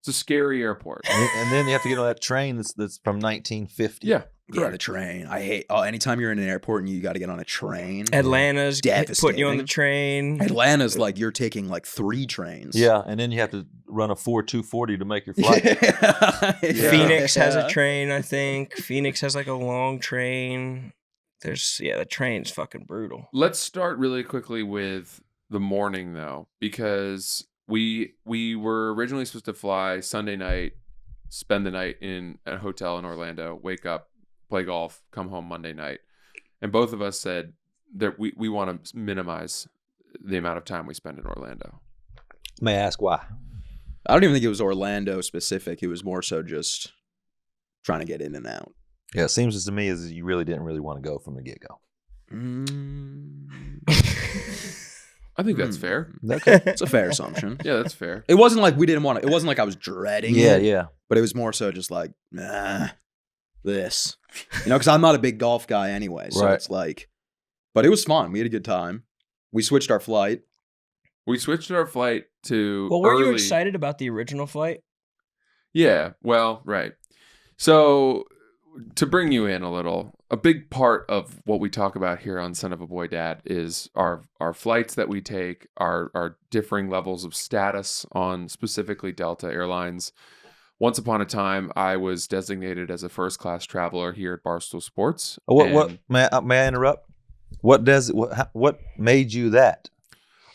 It's a scary airport. And then you have to get on that train that's from 1950. Yeah. Yeah, the train. I hate. Oh, anytime you're in an airport and you got to get on a train. Atlanta's putting you on the Devastating. train. Atlanta's like you're taking like 3 trains. Yeah, and then you have to run a 4.240 to make your flight. Yeah. Phoenix has Yeah. a train, I think. Phoenix has like a long train. The train's fucking brutal. Let's start really quickly with the morning though, because we were originally supposed to fly Sunday night, spend the night in a hotel in Orlando, wake up, play golf, come home Monday night. And both of us said that we want to minimize the amount of time we spend in Orlando. May I ask why? I don't even think it was Orlando specific. It was more so just trying to get in and out. Yeah, it seems to me as you really didn't really want to go from the get-go. I think that's fair. Okay. It's a fair assumption. Yeah, that's fair. It wasn't like we didn't want to. It wasn't like I was dreading it. Yeah. But it was more so just like, nah, this. Because I'm not a big golf guy anyway. So Right. it's like, but it was fun. We had a good time. We switched our flight. We switched our flight to Well, were you early- excited about the original flight? Yeah, well, right. So to bring you in a little, a big part of what we talk about here on Son of a Boy Dad is our flights that we take, our differing levels of status on specifically Delta Airlines. Once upon a time, I was designated as a first-class traveler here at Barstool Sports. What and may I interrupt? What made you that?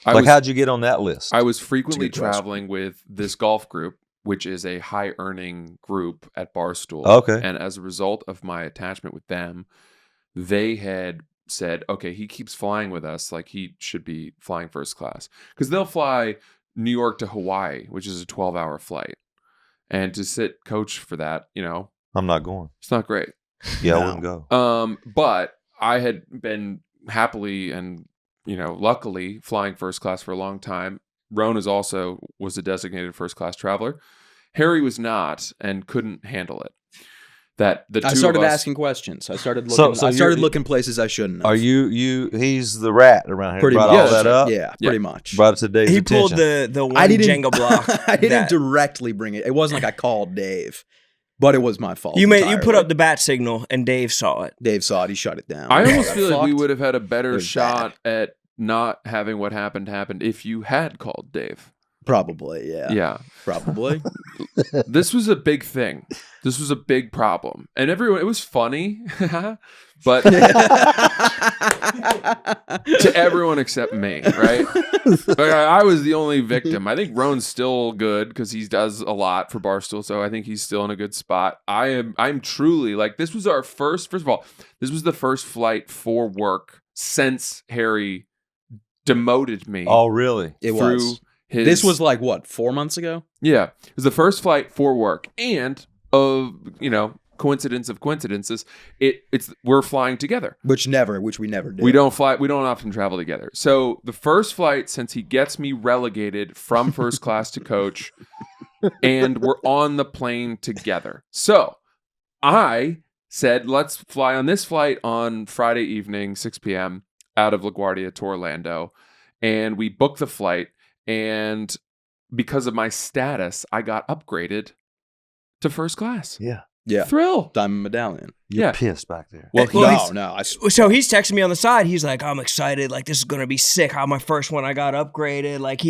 I was, how'd you get on that list? I was frequently That's a good question. traveling with this golf group, which is a high-earning group at Barstool. Okay. And as a result of my attachment with them, they had said, okay, he keeps flying with us, like he should be flying first class. Because they'll fly New York to Hawaii, which is a 12-hour flight. And to sit coach for that, I'm not going. it's not great. Yeah, I No. wouldn't go. But I had been happily and, luckily flying first class for a long time. Roan was a designated first class traveler. Harry was not and couldn't handle it. That the two I started of us, asking questions. I started So looking. I you're- started looking places I shouldn't have. Are you? He's the rat around here. pretty Brought much? all that up. Yeah, Yeah. pretty much. Brought it to Dave's He attention. pulled the one I didn't Jenga block. I didn't that- directly bring it. It wasn't like I called Dave, but it was my fault. you put entirely. up the bat signal and Dave saw it. Dave saw it. He shut it down. I Oh, almost that feel like we fucked. would have had a It better was shot at not having what happened if you had called Dave. Probably, yeah. Yeah. Probably. This was a big thing. This was a big problem. And it was funny, but to everyone except me, right? Like, I was the only victim. I think Roan's still good because he does a lot for Barstool, so I think he's still in a good spot. I'm truly like, this was our first of all, this was the first flight for work since Harry demoted me Oh, really? It through was. his This was like, what, 4 months ago? yeah, it was the first flight for work, and coincidence of coincidences, we're flying together. Which we never did. We don't often travel together. So the first flight since he gets me relegated from first class to coach, and we're on the plane together. So I said, let's fly on this flight on Friday evening, 6 p.m. out of LaGuardia to Orlando, and we booked the flight. And because of my status, I got upgraded to first class. Yeah. Yeah. Thrill. Diamond medallion. You're Yeah. pissed back there. Well, Well, no. So he's texting me on the side. He's like, I'm excited. Like, this is going to be sick. How my first one, I got upgraded. Like,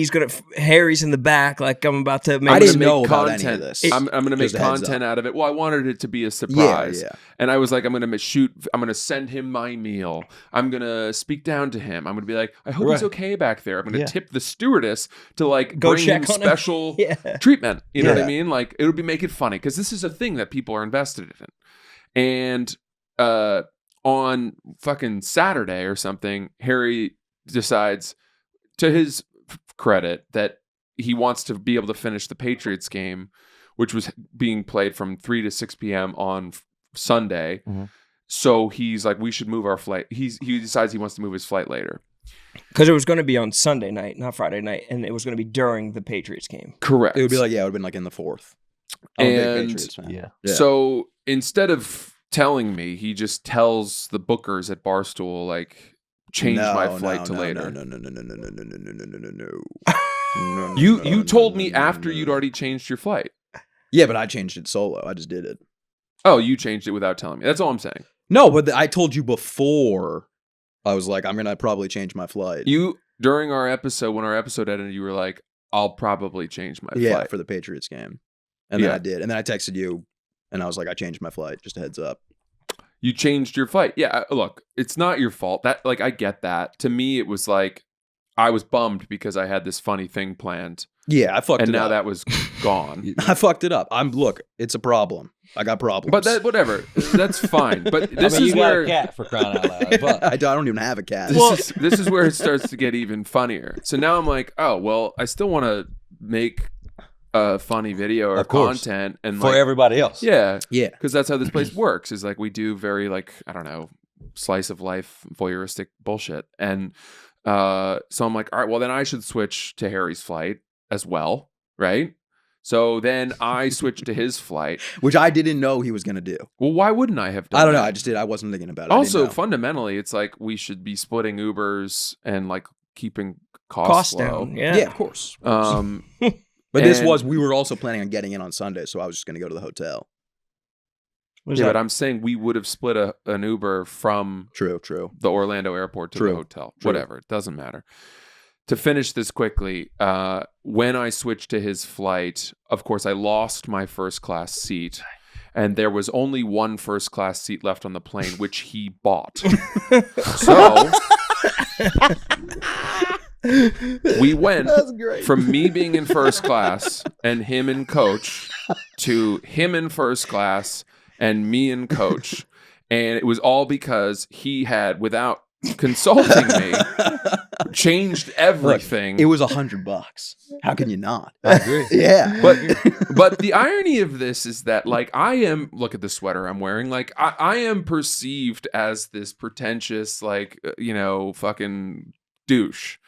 Harry's in the back. Like, I'm about to make I I'm didn't gonna know make about content. any of this. I'm going to make Just a heads content up. out of it. Well, I wanted it to be a surprise. Yeah. And I was like, I'm going to send him my meal. I'm going to speak down to him. I'm going to be like, I hope he's Right. okay back there. I'm going to Yeah. tip the stewardess to like Go bring check him on him. special Yeah. treatment. You know what I Yeah. mean? Like, it would make it funny because this is a thing that people are invested in. And on fucking Saturday or something, Harry decides, to his credit, that he wants to be able to finish the Patriots game, which was being played from 3 to 6 p.m. on Sunday. Mhm. So he's like, we should move our flight. He decides he wants to move his flight later. Because it was going to be on Sunday night, not Friday night. And it was going to be during the Patriots game. Correct. It would be like, it would have been like in the fourth. I'm a big And- Patriots fan. Yeah. So instead of telling me, he just tells the bookers at Barstool, like, change my flight to later. No. You told me after you'd already changed your flight. Yeah, but I changed it solo. I just did it. Oh, you changed it without telling me. That's all I'm saying. No, but I told you before. I was like, I'm gonna probably change my flight. You, during our episode, when our episode ended, you were like, I'll probably change my yeah, flight. for the Patriots game, and then Yeah. I did, and then I texted you, and I was like, I changed my flight. Just a heads up. You changed your flight. Yeah, look, it's not your fault. That, like, I get that. To me, it was like, I was bummed because I had this funny thing planned, Yeah, I fucked and it now up. that was gone. I fucked it up. Look, it's a problem. I got problems. But that, whatever, that's fine. But this is you got where a cat for crying out loud. But I don't even have a cat. this is where it starts to get even funnier. So now I'm like, oh well, I still want to make a funny video or Of course. content, and for like, everybody else. yeah, yeah, because that's how this place works. Is like we do very, like, I don't know, slice of life voyeuristic bullshit, and so I'm like, all right, well then I should switch to Harry's flight as well, right? So then I switched to his flight. which I didn't know he was gonna do. Well, why wouldn't I have done I don't know. that? I just did. I wasn't thinking about it. I didn't Also, know. fundamentally, it's like we should be splitting Ubers and like keeping Cost costs low. down. yeah, of course. But and- we were also planning on getting in on Sunday, so I was just gonna go to the hotel. Was Yeah, that- but I'm saying we would have split an Uber from True. the Orlando airport to the True. hotel. True. Whatever, it doesn't matter. To finish this quickly, when I switched to his flight, of course, I lost my first class seat, and there was only one first class seat left on the plane, which he bought. So we went from me being in first class and him in coach to him in first class and me in coach. And it was all because he had, without consulting me, changed everything. It was $100. How can you not? I agree. Yeah, But the irony of this is that, like, look at the sweater I'm wearing. Like, I am perceived as this pretentious, like, fucking douche.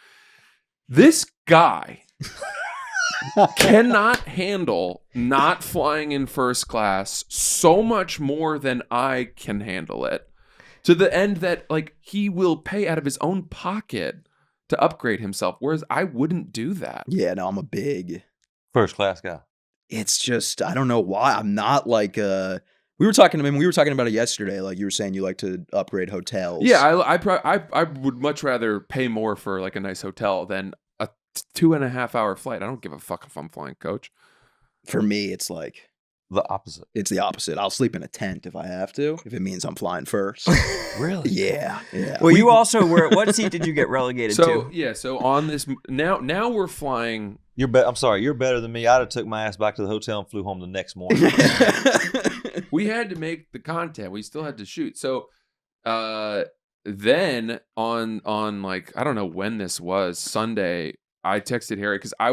This guy cannot handle not flying in first class so much more than I can handle it, to the end that, like, he will pay out of his own pocket to upgrade himself, whereas I wouldn't do that. yeah. No, I'm a big. First class guy. It's just I don't know why I'm not like. We were talking about it yesterday. Like you were saying, you like to upgrade hotels. Yeah, I would much rather pay more for like a nice hotel than a 2.5 hour flight. I don't give a fuck if I'm flying coach. For me, it's like The opposite. it's the opposite. I'll sleep in a tent if I have to, if it means I'm flying first. Really? Yeah. Well, you also were. What seat did you get relegated So to? yeah, so on this now we're flying. I'm sorry. You're better than me. I'd have took my ass back to the hotel and flew home the next morning. We had to make the content. We still had to shoot. So then on like, I don't know when this was, Sunday, I texted Harry because I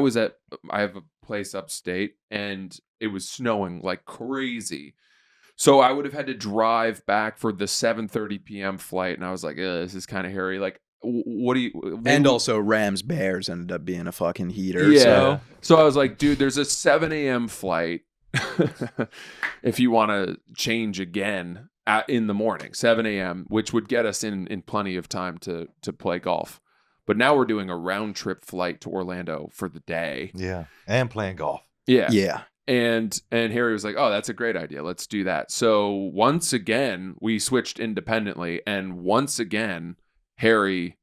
have a place upstate and it was snowing like crazy. So I would have had to drive back for the 7:30 p.m. flight, and I was like, this is kind of hairy. Like, what do you? And also, Rams Bears ended up being a fucking heater. Yeah. So I was like, dude, there's a 7 a.m. flight. If you want to change again in the morning, 7 a.m., which would get us in plenty of time to play golf. But now we're doing a round trip flight to Orlando for the day. Yeah. And playing golf. Yeah. Yeah. And Harry was like, "Oh, that's a great idea. Let's do that." So once again, we switched independently, and once again, Harry.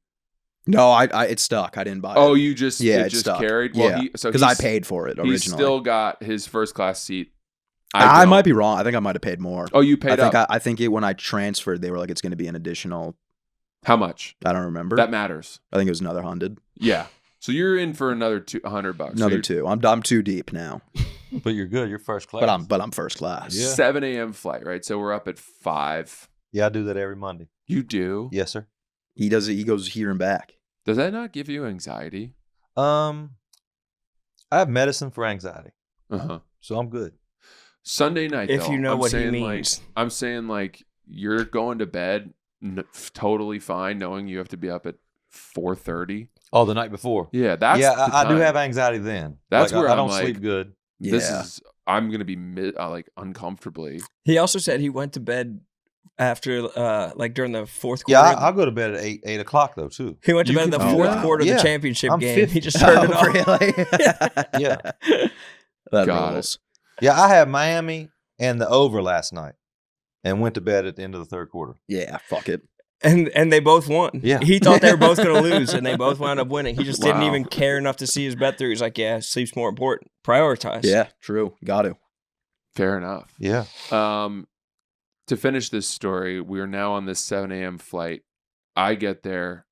No, it stuck. I didn't buy it. Oh, you just Yeah, it it just stuck. carried. Well, Yeah, so because I paid for it originally. He still got his first class seat. I don't. might be wrong. I think I might have paid more. Oh, you paid up. I think when I transferred, they were like, it's going to be an additional. How much? I don't remember. That matters. I think it was another 100. Yeah. So you're in for another $100. Another two. I'm too deep now. But you're good. You're first class. But I'm first class. Yeah. 7 a.m. flight, right? So we're up at 5. Yeah, I do that every Monday. You do? Yes, sir. He does it. He goes here and back. Does that not give you anxiety? I have medicine for anxiety, Uh-huh. so I'm good. Sunday night, If though, you know I'm what he saying, means. I'm saying, like, you're going to bed totally fine knowing you have to be up at 4:30. Oh, the night before. Yeah, that's yeah. the I do time. have anxiety then. That's where I I'm don't like, sleep good. Yeah. This is I'm gonna be like uncomfortably. He also said he went to bed after like during the fourth quarter. Yeah, I'll go to bed at 8 o'clock though too. He went to You bed in the can do fourth that? quarter of Yeah. the championship I'm game. 50. He just turned it off. Really? Yeah, That Got rules. yeah. I had Miami and the over last night, and went to bed at the end of the third quarter. Yeah, fuck it. And they both won. Yeah. He thought they were both going to lose, and they both wound up winning. He just didn't Wow. even care enough to see his bet through. He's like, yeah, sleep's more important. Prioritize. Yeah, true. Got to. Fair enough. Yeah. To finish this story, we are now on this 7 a.m. flight. I get there.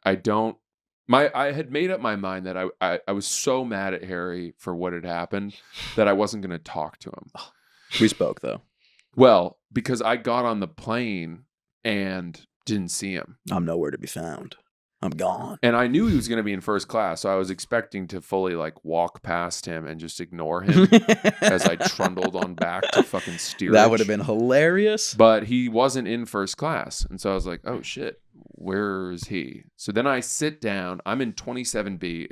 I had made up my mind that I was so mad at Harry for what had happened that I wasn't going to talk to him. We spoke though. Well, because I got on the plane and didn't see him. I'm nowhere to be found. I'm gone. And I knew he was going to be in first class, so I was expecting to fully like walk past him and just ignore him as I trundled on back to fucking steerage. That would have been hilarious. But he wasn't in first class. And so I was like, oh shit, where is he? So then I sit down. I'm in 27B.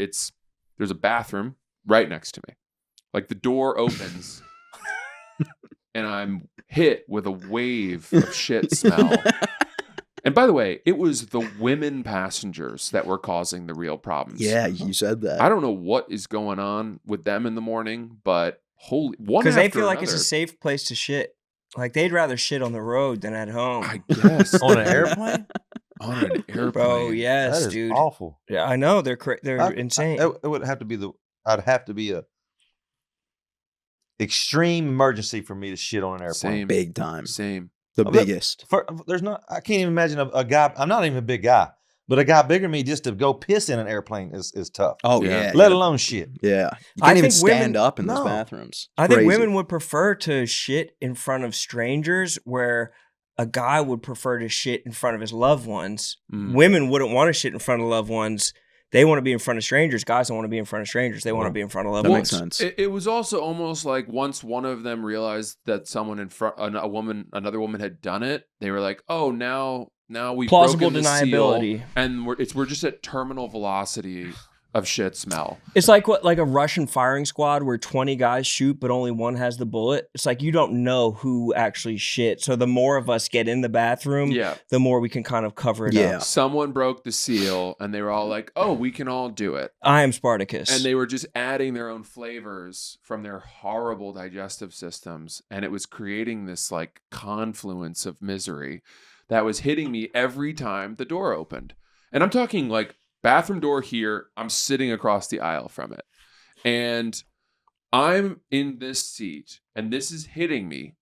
There's a bathroom right next to me. Like the door opens and I'm hit with a wave of shit smell. And by the way, it was the women passengers that were causing the real problems. Yeah, you said that. I don't know what is going on with them in the morning, but holy one Because they after feel like it's a another. safe place to shit. Like they'd rather shit on the road than at home. I guess On an airplane? on an airplane. Bro, yes, That is dude. awful. Yeah, I know they're insane. It would have to be I'd have to be a extreme emergency for me to shit on an airplane. Same. Big time. Same. The But- biggest. I can't even imagine a guy. I'm not even a big guy, but a guy bigger than me just to go piss in an airplane is tough. Oh Yeah. yeah. Let alone shit. Yeah. You I can't even think women- stand up in those No. bathrooms. I think Crazy. women would prefer to shit in front of strangers where a guy would prefer to shit in front of his loved ones. Mm. Women wouldn't want to shit in front of loved ones. They want to be in front of strangers. Guys don't want to be in front of strangers. They want to be in front of loved That ones. makes sense. It was also almost like once one of them realized that someone in front, another woman had done it. They were like, "Oh, now we've Plausible broken the seal, deniability. and we're just at terminal velocity of shit smell." It's like a Russian firing squad where 20 guys shoot, but only one has the bullet. It's like you don't know who actually shit. So the more of us get in the bathroom, Yeah, the more we can kind of cover it Yeah. up. someone broke the seal, and they were all like, "Oh, we can all do it." I am Spartacus. And they were just adding their own flavors from their horrible digestive systems. And it was creating this like confluence of misery that was hitting me every time the door opened. And I'm talking like bathroom door here, I'm sitting across the aisle from it. And I'm in this seat and this is hitting me.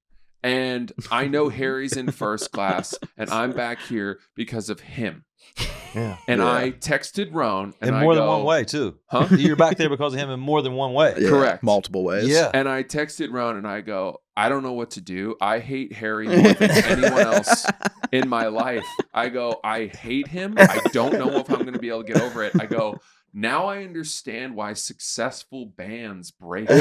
And I know Harry's in first class and I'm back here because of him. Yeah. And Yeah. I texted Roan and In I more than go, one way too. Huh? You're back there because of him in more than one way. Yeah, Correct. Multiple ways. Yeah. And I texted Roan and I go, I don't know what to do. I hate Harry more than anyone else in my life. I go, I hate him. I don't know if I'm going to be able to get over it. I go, now I understand why successful bands break up.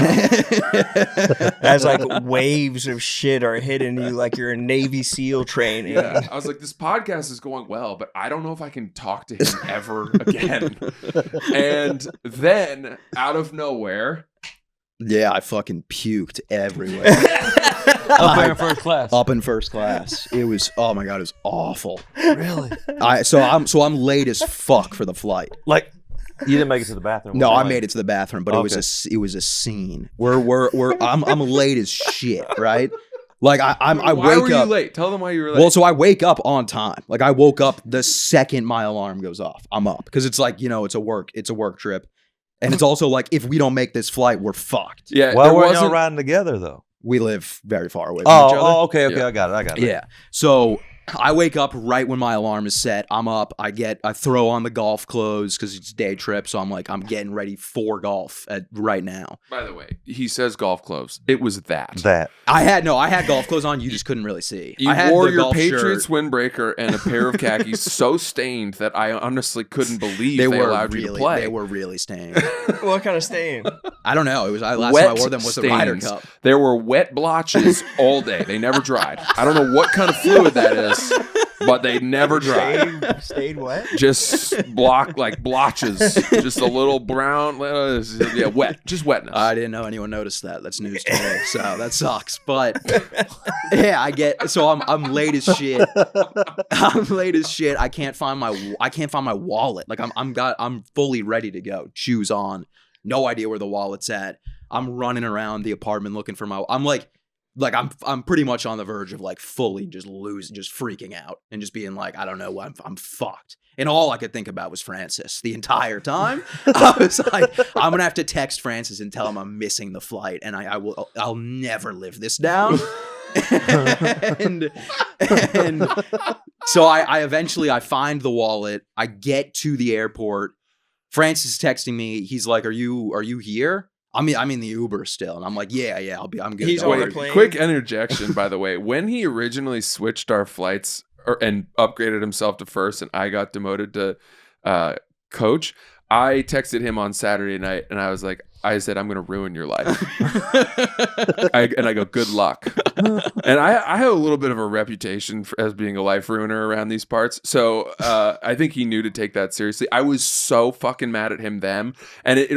As like waves of shit are hitting you like you're in Navy SEAL training. Yeah. I was like, this podcast is going well, but I don't know if I can talk to him ever again. And then out of nowhere, Yeah, I fucking puked everywhere. Up there in first class. Up in first class. It was, oh my God, it was awful. Really? So I'm late as fuck for the flight. Like You didn't make it to the bathroom. No, I made it to the bathroom, but it was a scene. I'm late as shit, right? Like I Why wake were you up late? Tell them why you were late. Well, so I wake up on time. Like I woke up the second my alarm goes off. I'm up because it's like, it's a work trip, and it's also like if we don't make this flight, we're fucked. yeah, Why there weren't y'all wasn't. riding together though? We live very far away from each other. Oh, okay, Yeah. I got it. Yeah. So I wake up right when my alarm is set. I'm up. I throw on the golf clothes because it's a day trip. So I'm getting ready for golf right now. By the way, he says golf clothes. It was that. I had golf clothes on. You just couldn't really see. You I had wore the your golf Patriots shirt. windbreaker and a pair of khakis so stained that I honestly couldn't believe They they were allowed you to play. They were really stained. What kind of stain? I don't know. It was last Wet time I wore them was the Ryder stains. Cup. There were wet blotches all day. They never dried. I don't know what kind of fluid that is, but they never dried. Stayed what? Just blotches. Just a little brown. Wet. Just wetness. I didn't know anyone noticed that. That's news to me. So that sucks. But yeah, I'm late as shit. I'm late as shit. I can't find my wallet. Like I'm fully ready to go. Shoes on. No idea where the wallet's at. I'm running around the apartment looking for I'm pretty much on the verge of like fully just freaking out and just being like, I don't know, I'm fucked. And all I could think about was Francis the entire time. I was like, I'm gonna have to text Francis and tell him I'm missing the flight, and I'll never live this down. and so I eventually find the wallet. I get to the airport. Francis is texting me. He's like, "Are you here?" I'm in the Uber still, and I'm like, yeah, I'm good. He's Don't on the worry. plane. Quick interjection, by the way. When he originally switched our flights and upgraded himself to first, and I got demoted to coach, I texted him on Saturday night, and I said, I'm going to ruin your life. I go, good luck. And I have a little bit of a reputation as being a life ruiner around these parts. So I think he knew to take that seriously. I was so fucking mad at him then. And it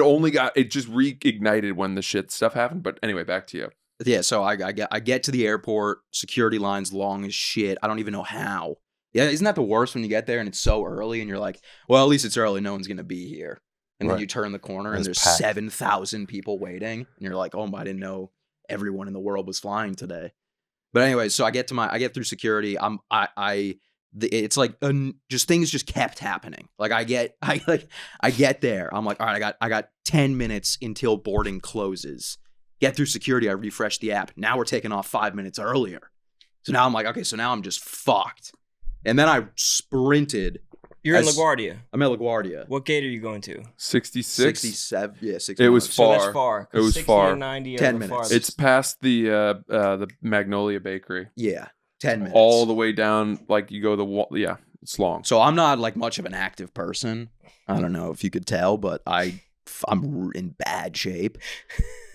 just reignited when the shit stuff happened. But anyway, back to you. Yeah, so I get to the airport, security line's long as shit. I don't even know how. Yeah, isn't that the worst when you get there and it's so early and you're like, well, at least it's early, no one's going to be here. And Right. then you turn the corner and there's packed. 7,000 people waiting. And you're like, oh, I didn't know everyone in the world was flying today. But anyway, so I get through security. It's like just things just kept happening. Like I get there. I'm like, all right, I got 10 minutes until boarding closes. Get through security. I refresh the app. Now we're taking off 5 minutes earlier. So now I'm like, okay, so now I'm just fucked. And then I sprinted. You're in LaGuardia. I'm at LaGuardia. What gate are you going to? 66. 67. Yeah, 60. It was So far. that's far. 'cause It was 60 far. and 90 are 10 the minutes. farthest. It's past the Magnolia Bakery. Yeah, 10 minutes. All the way down, like you go the wall. Yeah, it's long. So I'm not like much of an active person. I don't know if you could tell, but I'm in bad shape.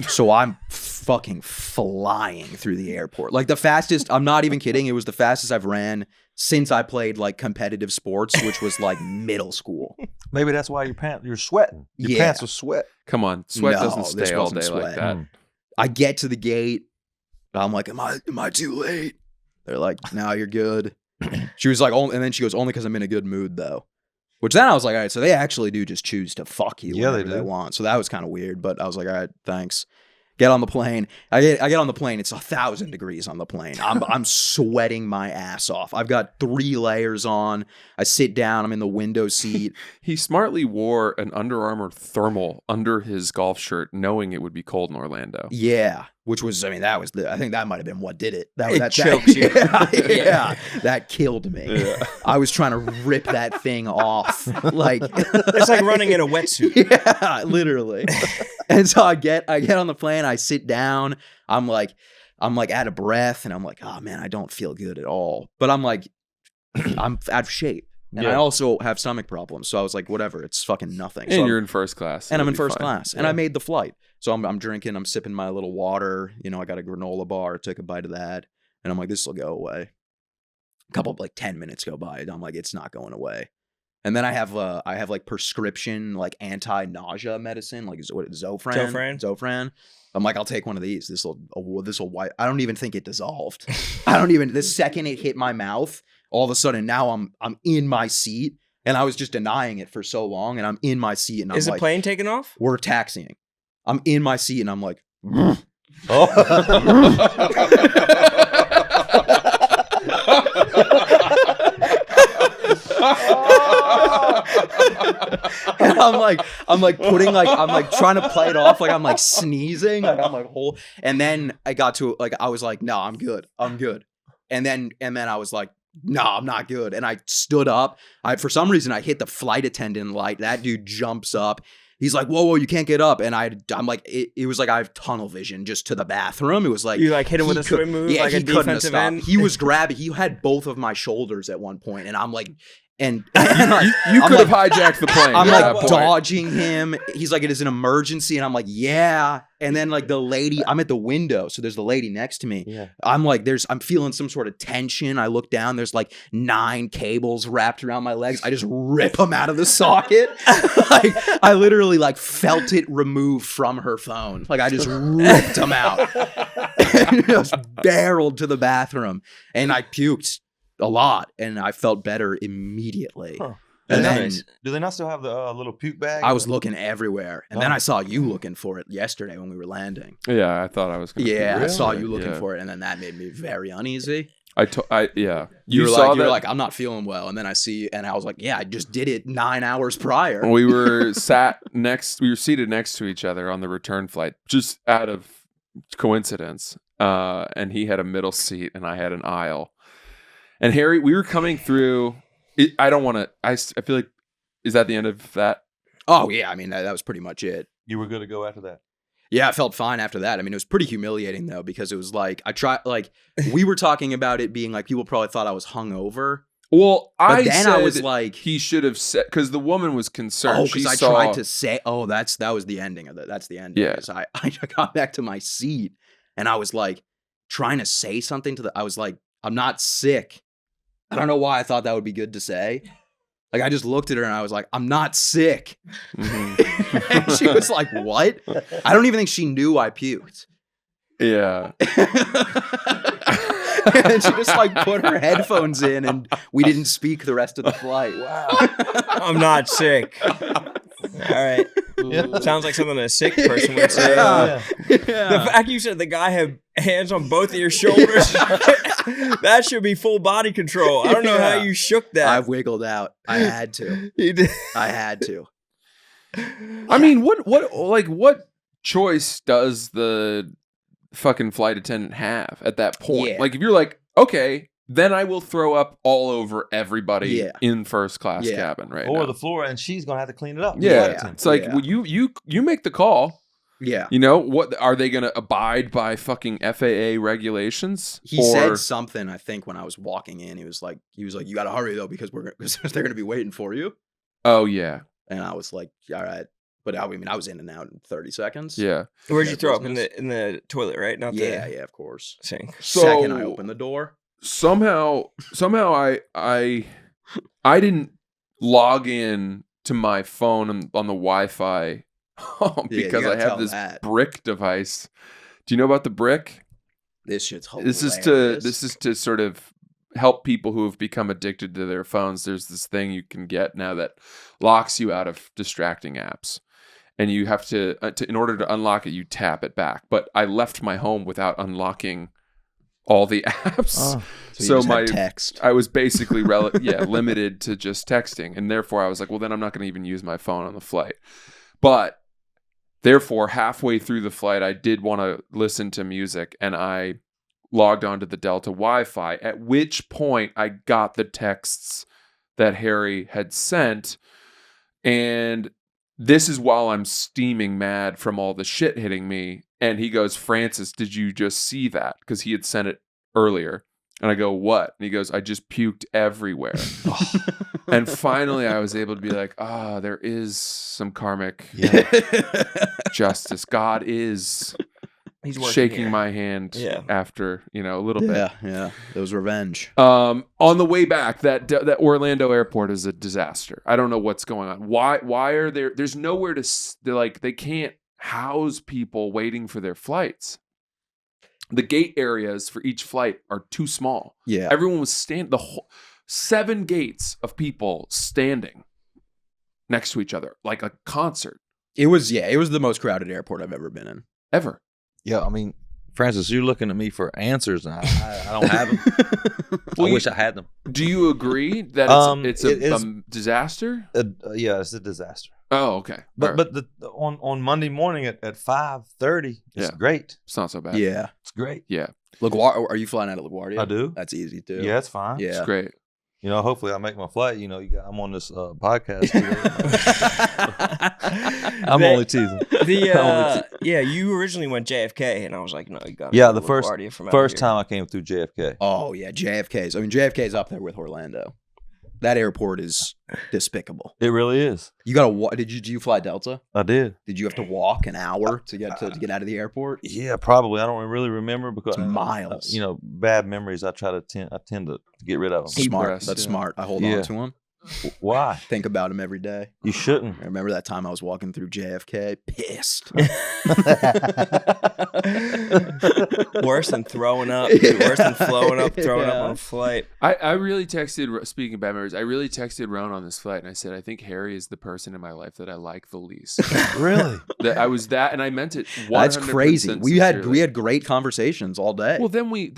So I'm fucking flying through the airport. Like the fastest, I'm not even kidding. It was the fastest I've ran since I played like competitive sports, which was like middle school. Maybe that's why you're sweating. Your Yeah. pants are sweat. Come on, sweat No, doesn't this stay all wasn't day like sweat. that. I get to the gate. I'm like, am I too late? They're like, no, you're good. She was like, and then she goes, only because I'm in a good mood though. Which then I was like, all right, so they actually do just choose to fuck you Yeah, whenever they they do. want. So that was kind of weird, but I was like, all right, thanks. Get on the plane. I get on the plane. It's 1,000 degrees on the plane. I'm sweating my ass off. I've got 3 layers on. I sit down. I'm in the window seat. He smartly wore an Under Armour thermal under his golf shirt, knowing it would be cold in Orlando. Yeah, which was, I mean, I think that might have been what did it. That chokes you. Yeah, that killed me. Yeah. I was trying to rip that thing off. Like It's like running in a wetsuit. Yeah, literally. And so I get on the plane, I sit down, I'm like out of breath, and I'm like, oh man, I don't feel good at all. But I'm like, I'm out of shape. And I Yeah. also have stomach problems. So I was like, whatever, it's fucking nothing. And So you're in first class. and I'm It'll in be first fine. class. And Yeah. I made the flight. So I'm drinking, I'm sipping my little water. You know, I got a granola bar, took a bite of that. And I'm like, this will go away. A couple of like 10 minutes go by. And I'm like, it's not going away. And then I have like prescription, like anti-nausea medicine, like Zofran. I'm like, I'll take one of these. This will wipe. I don't even think it dissolved. The second it hit my mouth, all of a sudden now I'm in my seat And I was just denying it for so long. And I'm in my seat and I'm Is the like, plane taking off? we're taxiing. I'm in my seat and I'm like, and I'm like trying to play it off like I'm like sneezing, like I'm like and then I got to like I was like, no, I'm good. And then I was like, no, I'm not good. And I stood up. For some reason I hit the flight attendant light. That dude jumps up. He's like, whoa, you can't get up. And I'm like, it was like I have tunnel vision just to the bathroom. It was like You like hit him with a swim move, yeah, like he a couldn't have defensive stopped. end. He was grabbing. He had both of my shoulders at one point, and I'm like, and You I'm could have like, hijacked the plane. I'm at that like point. dodging him. He's like, it is an emergency. And I'm like, yeah. And then like the lady, I'm at the window. So there's the lady next to me. Yeah. I'm like, I'm feeling some sort of tension. I look down, there's like 9 cables wrapped around my legs. I just rip them out of the socket. Like I literally like felt it removed from her phone. Like I just ripped them out. And just barreled to the bathroom. And I puked a lot. And I felt better immediately. Huh. And And then do they not still have the little puke bag? I was looking everywhere, and then Oh. I saw you looking for it yesterday when we were landing. Yeah, I thought I was going to. Yeah, I saw Really? you looking for it, and then that made me very uneasy. Yeah. You were saw like, that? I'm not feeling well, and then I see, and I was like, yeah, I just did it 9 hours prior. We were seated next to each other on the return flight, just out of coincidence. And he had a middle seat and I had an aisle. And Harry, we were coming through. I don't want to. I feel like, is that the end of that? Oh yeah, I mean that was pretty much it. You were good to go after that. Yeah, I felt fine after that. I mean, it was pretty humiliating though, because it was like we were talking about it being like people probably thought I was hungover. Well, But I then said I was like, he should have said, because the woman was concerned. oh, She because I saw, tried to say, oh, that was the ending of it. That's the ending. Yeah. Is I got back to my seat and I was like trying to say something I was like, I'm not sick. I don't know why I thought that would be good to say. Like I just looked at her and I was like, I'm not sick. Mhm. And she was like, what? I don't even think she knew I puked. Yeah. And she just like put her headphones in and we didn't speak the rest of the flight. Wow. I'm not sick. All right. Sounds like something a sick person would say. Yeah. The fact you said the guy had hands on both of your shoulders, that should be full body control. I don't know how Yeah. you shook that. I wiggled out. I had to. You did. I had to. I mean, what choice does the fucking flight attendant have at that point? Yeah. Like, if you're like, okay, then I will throw up all over everybody Yeah. in first class Yeah. cabin right Or now. the floor, and she's gonna have to clean it up. Yeah, Yeah. it's like, Yeah. well, you make the call. Yeah. You know what? Are they going to abide by fucking FAA regulations? He said something, I think, when I was walking in. He was like, you got to hurry though because they're going to be waiting for you. Oh yeah, And I was like, all right. But I mean, I was in and out in 30 seconds. yeah. Where'd you Their throw up business. in the toilet, right? Not Yeah, the yeah, of course. sink. So Second I opened the door. somehow I didn't log in to my phone on the Wi-Fi Yeah, you because I gotta have tell this that. brick device. Do you know about the brick? This shit's hilarious. This is to sort of help people who have become addicted to their phones. There's this thing you can get now that locks you out of distracting apps, and you have to in order to unlock it, you tap it back. But I left my home without unlocking all the apps, Oh. So, so you just my had text. I was basically limited to just texting, and therefore I was like, well, then I'm not going to even use my phone on the flight. But therefore, halfway through the flight, I did want to listen to music, and I logged onto the Delta Wi-Fi, at which point I got the texts that Harry had sent. And this is while I'm steaming mad from all the shit hitting me. And he goes, Francis, did you just see that? Because he had sent it earlier. And I go, what? And he goes, I just puked everywhere. And finally I was able to be like, there is some karmic justice. God is He's working shaking here. my hand after, a little bit. Yeah. It was revenge. On the way back, that Orlando airport is a disaster. I don't know what's going on. Why are there's nowhere they can't house people waiting for their flights. The gate areas for each flight are too small. Yeah. Everyone was 7 gates of people standing next to each other like a concert. It was the most crowded airport I've ever been in. Ever. Yeah, I mean, Francis, you're looking at me for answers, and I don't have them. Well, I wish I had them. Do you agree that it's a disaster? Yeah, it's a disaster. Oh, okay. But on Monday morning at 5:30, it's great. It's not so bad. Yeah, It's great. Yeah. Are you flying out of LaGuardia? I do. That's easy too. Yeah, it's fine. Yeah, It's great. You know, hopefully I make my flight. You know, I'm on this podcast. I'm only teasing. You originally went JFK, and I was like, no, you got to. Yeah, the first from out here. time I came through JFK. Oh yeah, JFK's. I mean, JFK's up there with Orlando. That airport is despicable. It really is. You gotta walk. Did you fly Delta? I did. Did you have to walk an hour to get out of the airport? Yeah, probably. I don't really remember because It's miles. You know, bad memories. I tend to get rid of them. Smart. breast, That's yeah. smart. I hold Yeah. on to them. Why? Think about him every day. You shouldn't. I remember that time I was walking through JFK, pissed. Worse than throwing up. Dude, worse than throwing up on a flight. I really texted, speaking of bad memories, I really texted Roan on this flight, and I said, I think Harry is the person in my life that I like the least. Really? That I was that, and I meant it 100% That's crazy. We had sincerely. great conversations all day. Well, then and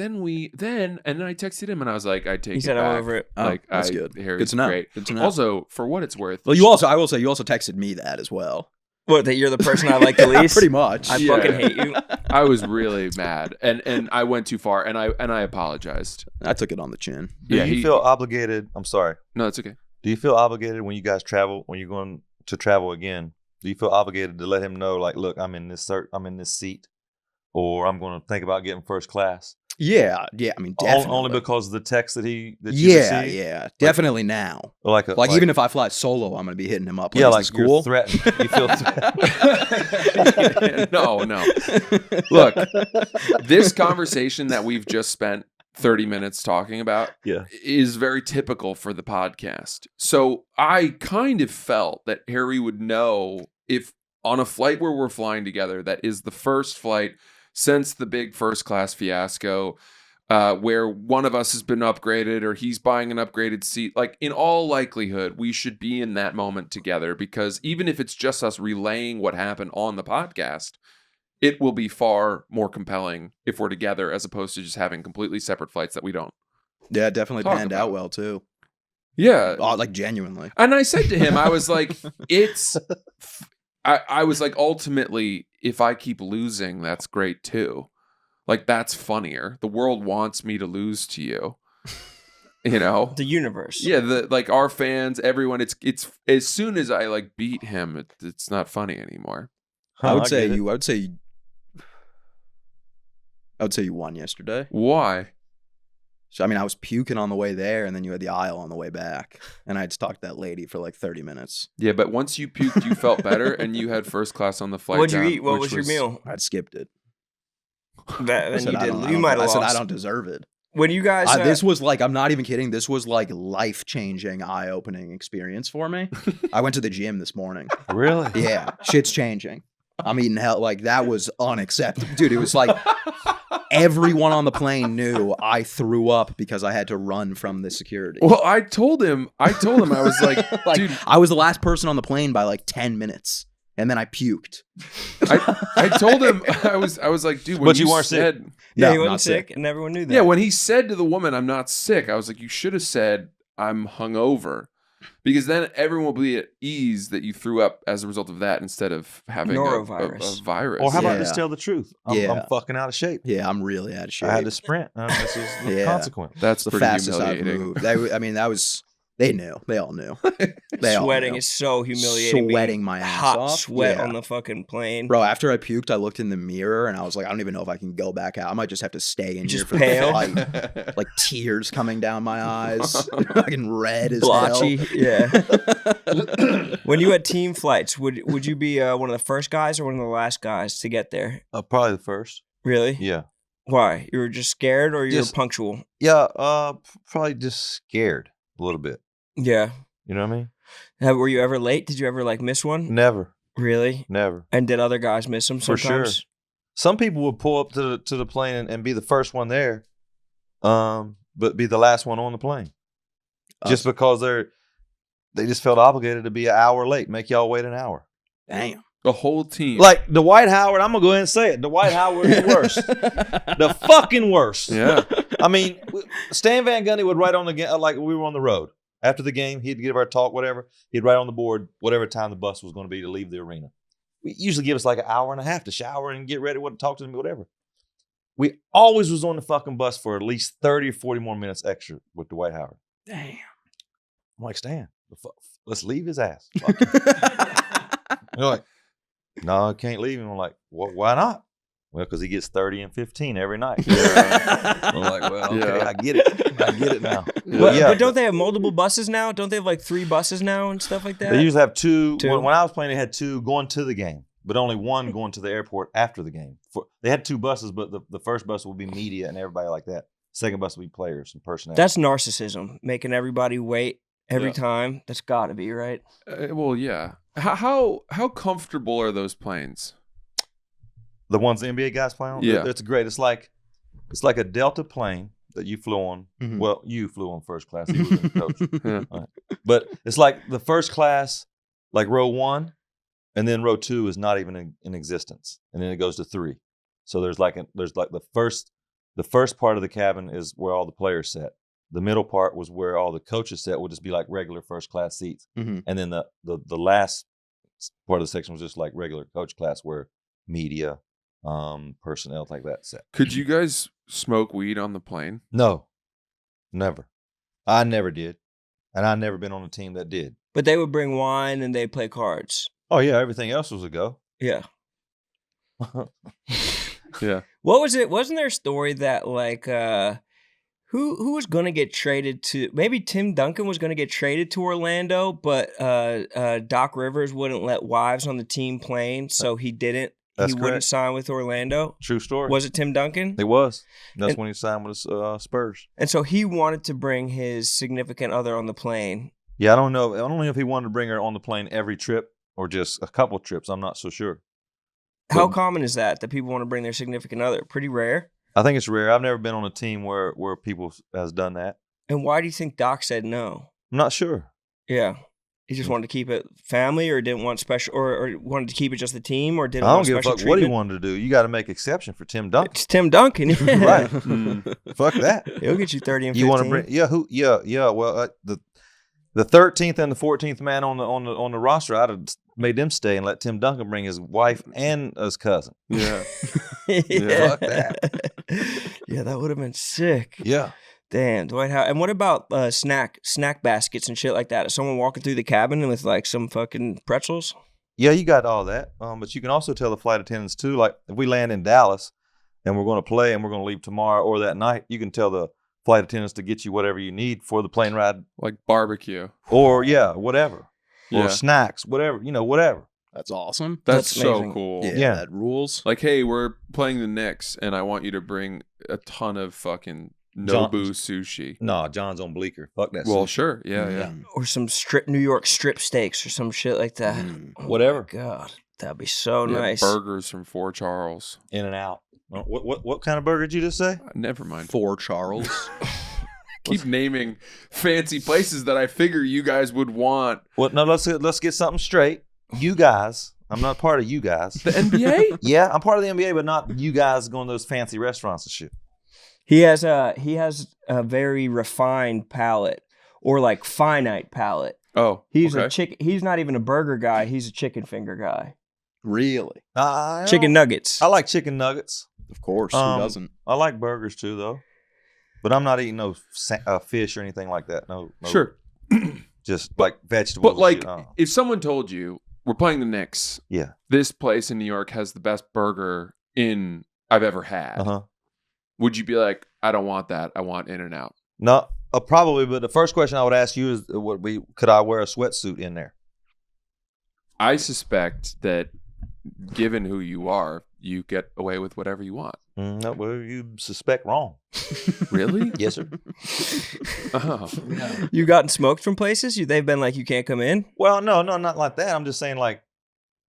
then I texted him, and I was like, I take He it said, back. I'm over it. Oh, Like, that's good. Harry's Good to know. great. Good to know. Also, for what it's worth, Well, I will say, you also texted me that as well. What, that you're the person I like the least? Pretty much. I Yeah. fucking hate you. I was really mad, and I went too far, and I apologized. I took it on the chin. Do you feel obligated? I'm sorry. No, it's okay. Do you feel obligated when you guys travel, when you're going to travel again? Do you feel obligated to let him know, like, look, I'm in this seat, or I'm going to think about getting first class? Yeah. I mean, definitely. Only because of the text that you Yeah, received? yeah. Definitely now. Or like Even if I fly solo, I'm going to be hitting him up. Yeah, is like this cool? you're threatened. You feel threatened. No. Look, this conversation that we've just spent 30 minutes talking about is very typical for the podcast. So I kind of felt that Harry would know if on a flight where we're flying together, that is the first flight since the big first class fiasco, where one of us has been upgraded or he's buying an upgraded seat, like in all likelihood, we should be in that moment together, because even if it's just us relaying what happened on the podcast, it will be far more compelling if we're together as opposed to just having completely separate flights that we don't. Yeah, definitely Talk panned about out well, too. Yeah. Like, genuinely. And I said to him, I was like, I was like, ultimately, if I keep losing, that's great too. Like, that's funnier. The world wants me to lose to you. You know? The universe. Yeah, our fans, everyone, it's as soon as I like beat him, it's not funny anymore. I would say you won yesterday. Why? So, I mean, I was puking on the way there, and then you had the aisle on the way back. And I had to talk to that lady for like 30 minutes. Yeah, but once you puked, you felt better, and you had first class on the flight. What'd you down, eat? What which was your meal? I'd skipped it. Then I said, you I did. don't- You might have I said, I lost. don't deserve it. When you guys, This was like, I'm not even kidding. This was like life-changing, eye-opening experience for me. I went to the gym this morning. Really? Yeah, shit's changing. I'm eating hell. Like, that was unacceptable. Dude, it was like everyone on the plane knew I threw up because I had to run from the security. Well, I told him, I was like, dude, I was the last person on the plane by like 10 minutes. And then I puked. I told him, I was like, dude, when But you weren't said, yeah, No, he wasn't not sick, and everyone knew that. yeah, when he said to the woman, I'm not sick, I was like, you should have said, I'm hungover. Because then everyone will be at ease that you threw up as a result of that instead of having Norovirus. a virus. Or how about Yeah. just tell the truth? Yeah. I'm fucking out of shape. Yeah, I'm really out of shape. I had to sprint. This is the Yeah. consequence. That's the pretty fastest I've humiliating. moved. I mean, that was, they knew. They all knew. They all Sweating knew. is so humiliating. Sweating being my ass hot off. sweat Yeah. on the fucking plane. Bro, after I puked, I looked in the mirror and I was like, I don't even know if I can go back out. I might just have to stay in here Just for pale? the flight. Like tears coming down my eyes. Fucking red as Blotchy. hell. Yeah. When you had team flights, would you be one of the first guys or one of the last guys to get there? Probably the first. Really? Yeah. Why? You were just scared or you were Just- punctual? Yeah. Probably just scared a little bit. Yeah. You know what I mean? Were you ever late? Did you ever like miss one? Never. Really? Never. And did other guys miss them For sometimes? sure. Some people would pull up to the plane and be the first one there, but be the last one on the plane. just because they just felt obligated to be an hour late, make y'all wait an hour. Damn. The whole team. Like Dwight Howard, I'm gonna go ahead and say it. Dwight Howard is the worst, the fucking worst. Yeah. I mean, Stan Van Gundy would write on the game like we were on the road after the game. He'd give our talk, whatever. He'd write on the board whatever time the bus was going to be to leave the arena. We usually give us like an hour and a half to shower and get ready, what talk to them, whatever. We always was on the fucking bus for at least 30 or 40 more minutes extra with Dwight Howard. Damn. I'm like, Stan, let's leave his ass. Fuck him. You're like, no, I can't leave him. I'm like, why not? Well, because he gets 30 and 15 every night. I'm like, well, okay, Yeah. I get it now. But don't they have multiple buses now? Don't they have like 3 buses now and stuff like that? They usually have 2. Two? When I was playing, they had 2 going to the game, but only 1 going to the airport after the game. They had 2 buses, but the first bus would be media and everybody like that. Second bus would be players and personnel. That's narcissism, making everybody wait every time. That's got to be, right? Well, yeah. How comfortable are those planes? the ones the NBA guys fly on. Yeah. It's great. It's like a Delta plane that you flew on. Mhm. Well, you flew on first class. He was in coach. Yeah. Right. But it's like the first class, like row 1, and then row 2 is not even in existence, and then it goes to 3. So there's like the first part of the cabin is where all the players sat. The middle part was where all the coaches sat, would just be like regular first class seats, Mhm. and then the last part of the section was just like regular coach class where media, personnel like that sat. Could you guys smoke weed on the plane? No, never. I never did, and I've never been on a team that did. But they would bring wine and they play cards. Oh yeah, everything else was a go. Yeah. Yeah. What was it? Wasn't there a story that like who was going to get traded to? Maybe Tim Duncan was going to get traded to Orlando, but Doc Rivers wouldn't let wives on the team plane, so he didn't. That's He wouldn't correct. sign with Orlando. True story. Was it Tim Duncan? It was. That's And- when he signed with Spurs. And so he wanted to bring his significant other on the plane. Yeah, I don't know. I don't know if he wanted to bring her on the plane every trip or just a couple trips. I'm not so sure. How But- common is that people want to bring their significant other? Pretty rare. I think it's rare. I've never been on a team where people has done that. And why do you think Doc said no? I'm not sure. Yeah. He just wanted to keep it family, or didn't want special, or wanted to keep it just the team, or didn't I don't want give a special fuck what he treatment? wanted to do. You got to make exception for Tim Duncan. It's Tim Duncan. Yeah. Right. Mm. Fuck that. He'll get you 30 and 15. You want to bring? Yeah. Who? Yeah. Well, the 13th and the 14th man on the roster, I'd have made them stay and let Tim Duncan bring his wife and his cousin. Yeah. yeah. Fuck that. Yeah, that would have been sick. Yeah. Damn, Dwight Howard. And what about snack baskets and shit like that? Is someone walking through the cabin with like some fucking pretzels? Yeah, you got all that. But you can also tell the flight attendants too. Like if we land in Dallas and we're going to play and we're going to leave tomorrow or that night, you can tell the flight attendants to get you whatever you need for the plane ride, Like barbecue. or whatever, Yeah. or snacks, whatever, whatever. That's awesome. That's That's so amazing. cool. Yeah. That rules. Like, hey, we're playing the Knicks, and I want you to bring a ton of fucking Nobu sushi. No, John's on Bleecker. Fuck that. Well, shit. sure. Yeah, yeah. Or some New York strip steaks or some shit like that. Mm. Oh my Whatever. God, that'd be so Yeah, nice. Burgers from Fort Charles. In and out. What kind of burger did you just say? Never mind. For Charles. Keep naming fancy places that I figure you guys would want. Well, no, let's get something straight. You guys, I'm not part of you guys. The NBA? Yeah, I'm part of the NBA, but not you guys going to those fancy restaurants and shit. He has a very refined palate, or like finite palate. Oh, He's okay. a chicken. He's not even a burger guy. He's a chicken finger guy. Really? Chicken nuggets. I like chicken nuggets. Of course. Who doesn't? I like burgers too, though. But I'm not eating no fish or anything like that. No. Sure. Just like vegetables. But like, and shit. if someone told you we're playing the Knicks, Yeah. this place in New York has the best burger I've ever had. Uh-huh. Would you be like, I don't want that. I want In-N-Out? No, probably. But the first question I would ask you is, could I wear a sweatsuit in there? I suspect that, given who you are, you get away with whatever you want. No, well, you suspect wrong. Really? Yes, sir. Oh. You gotten smoked from places? They've been like, you can't come in. Well, no, not like that. I'm just saying, like,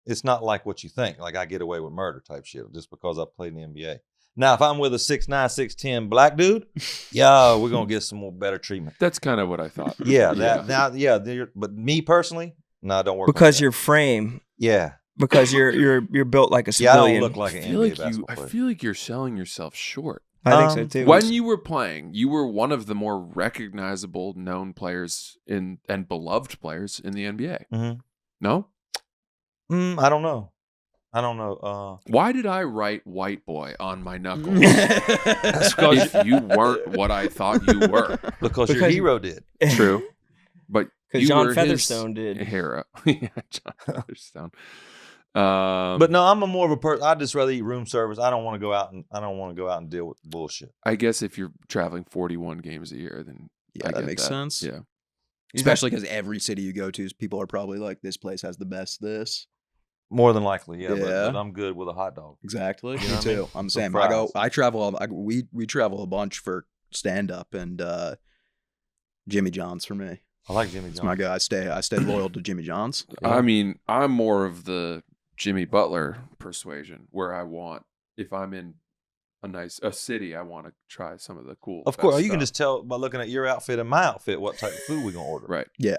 it's not like what you think. Like, I get away with murder type shit just because I played in the NBA. Now, if I'm with a 6'9", 6'10" black dude, yeah, we're gonna get some more better treatment. That's kind of what I thought. Yeah, but me personally, no, don't work. Because like your frame, yeah, because you're built like a yeah, I civilian. don't look like an I feel NBA like basketball player. I feel like you're selling yourself short. I think so too. When you were playing, you were one of the more recognizable, known players and beloved players in the NBA. Mhm. No? I don't know. Why did I write white boy on my knuckles? That's because If you weren't what I thought you were. because your Because- hero did. True. But Because you John were Featherstone his did. hero. Yeah, John Featherstone. But no, I'm a more of a person. I'd just rather eat room service. I don't want to go out and deal with bullshit. I guess if you're traveling 41 games a year, then Yeah, I that get makes sense. Yeah. Especially because every city you go to, people are probably like, this place has the best this. More than likely, yeah. Yeah. But I'm good with a hot dog. Exactly. You know Me what I mean? too. I'm Some saying fries. I travel. We travel a bunch for stand up, and Jimmy John's for me. I like Jimmy It's John's. my guy. I stay loyal to Jimmy John's. I mean, I'm more of the Jimmy Butler persuasion where I want, if I'm in a city, I want to try some of the cool. Of course, best you can stuff. just tell by looking at your outfit and my outfit what type of food we're gonna order. Right. Yeah,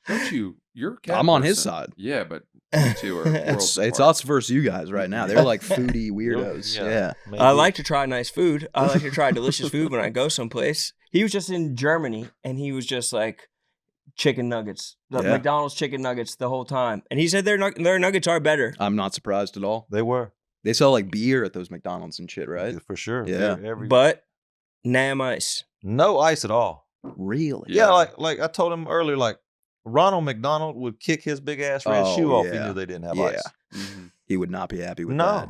Don't you? You're a cat I'm on his person. side. Yeah, but you two are it's worlds apart. us versus you guys right now. They're like foodie weirdos. Yeah. Maybe. I like to try nice food. I like to try delicious food when I go someplace. He was just in Germany, and he was just like chicken nuggets, the Yeah. McDonald's chicken nuggets the whole time. And he said their nuggets are better. I'm not surprised at all. They were. They sell like beer at those McDonald's and shit, right? For sure. Yeah. But nam ice. No ice at all. Really? Yeah, like I told him earlier, like Ronald McDonald would kick his big ass red Oh, shoe off if he yeah. knew they didn't have Yeah. ice. Mhm. He would not be happy with No.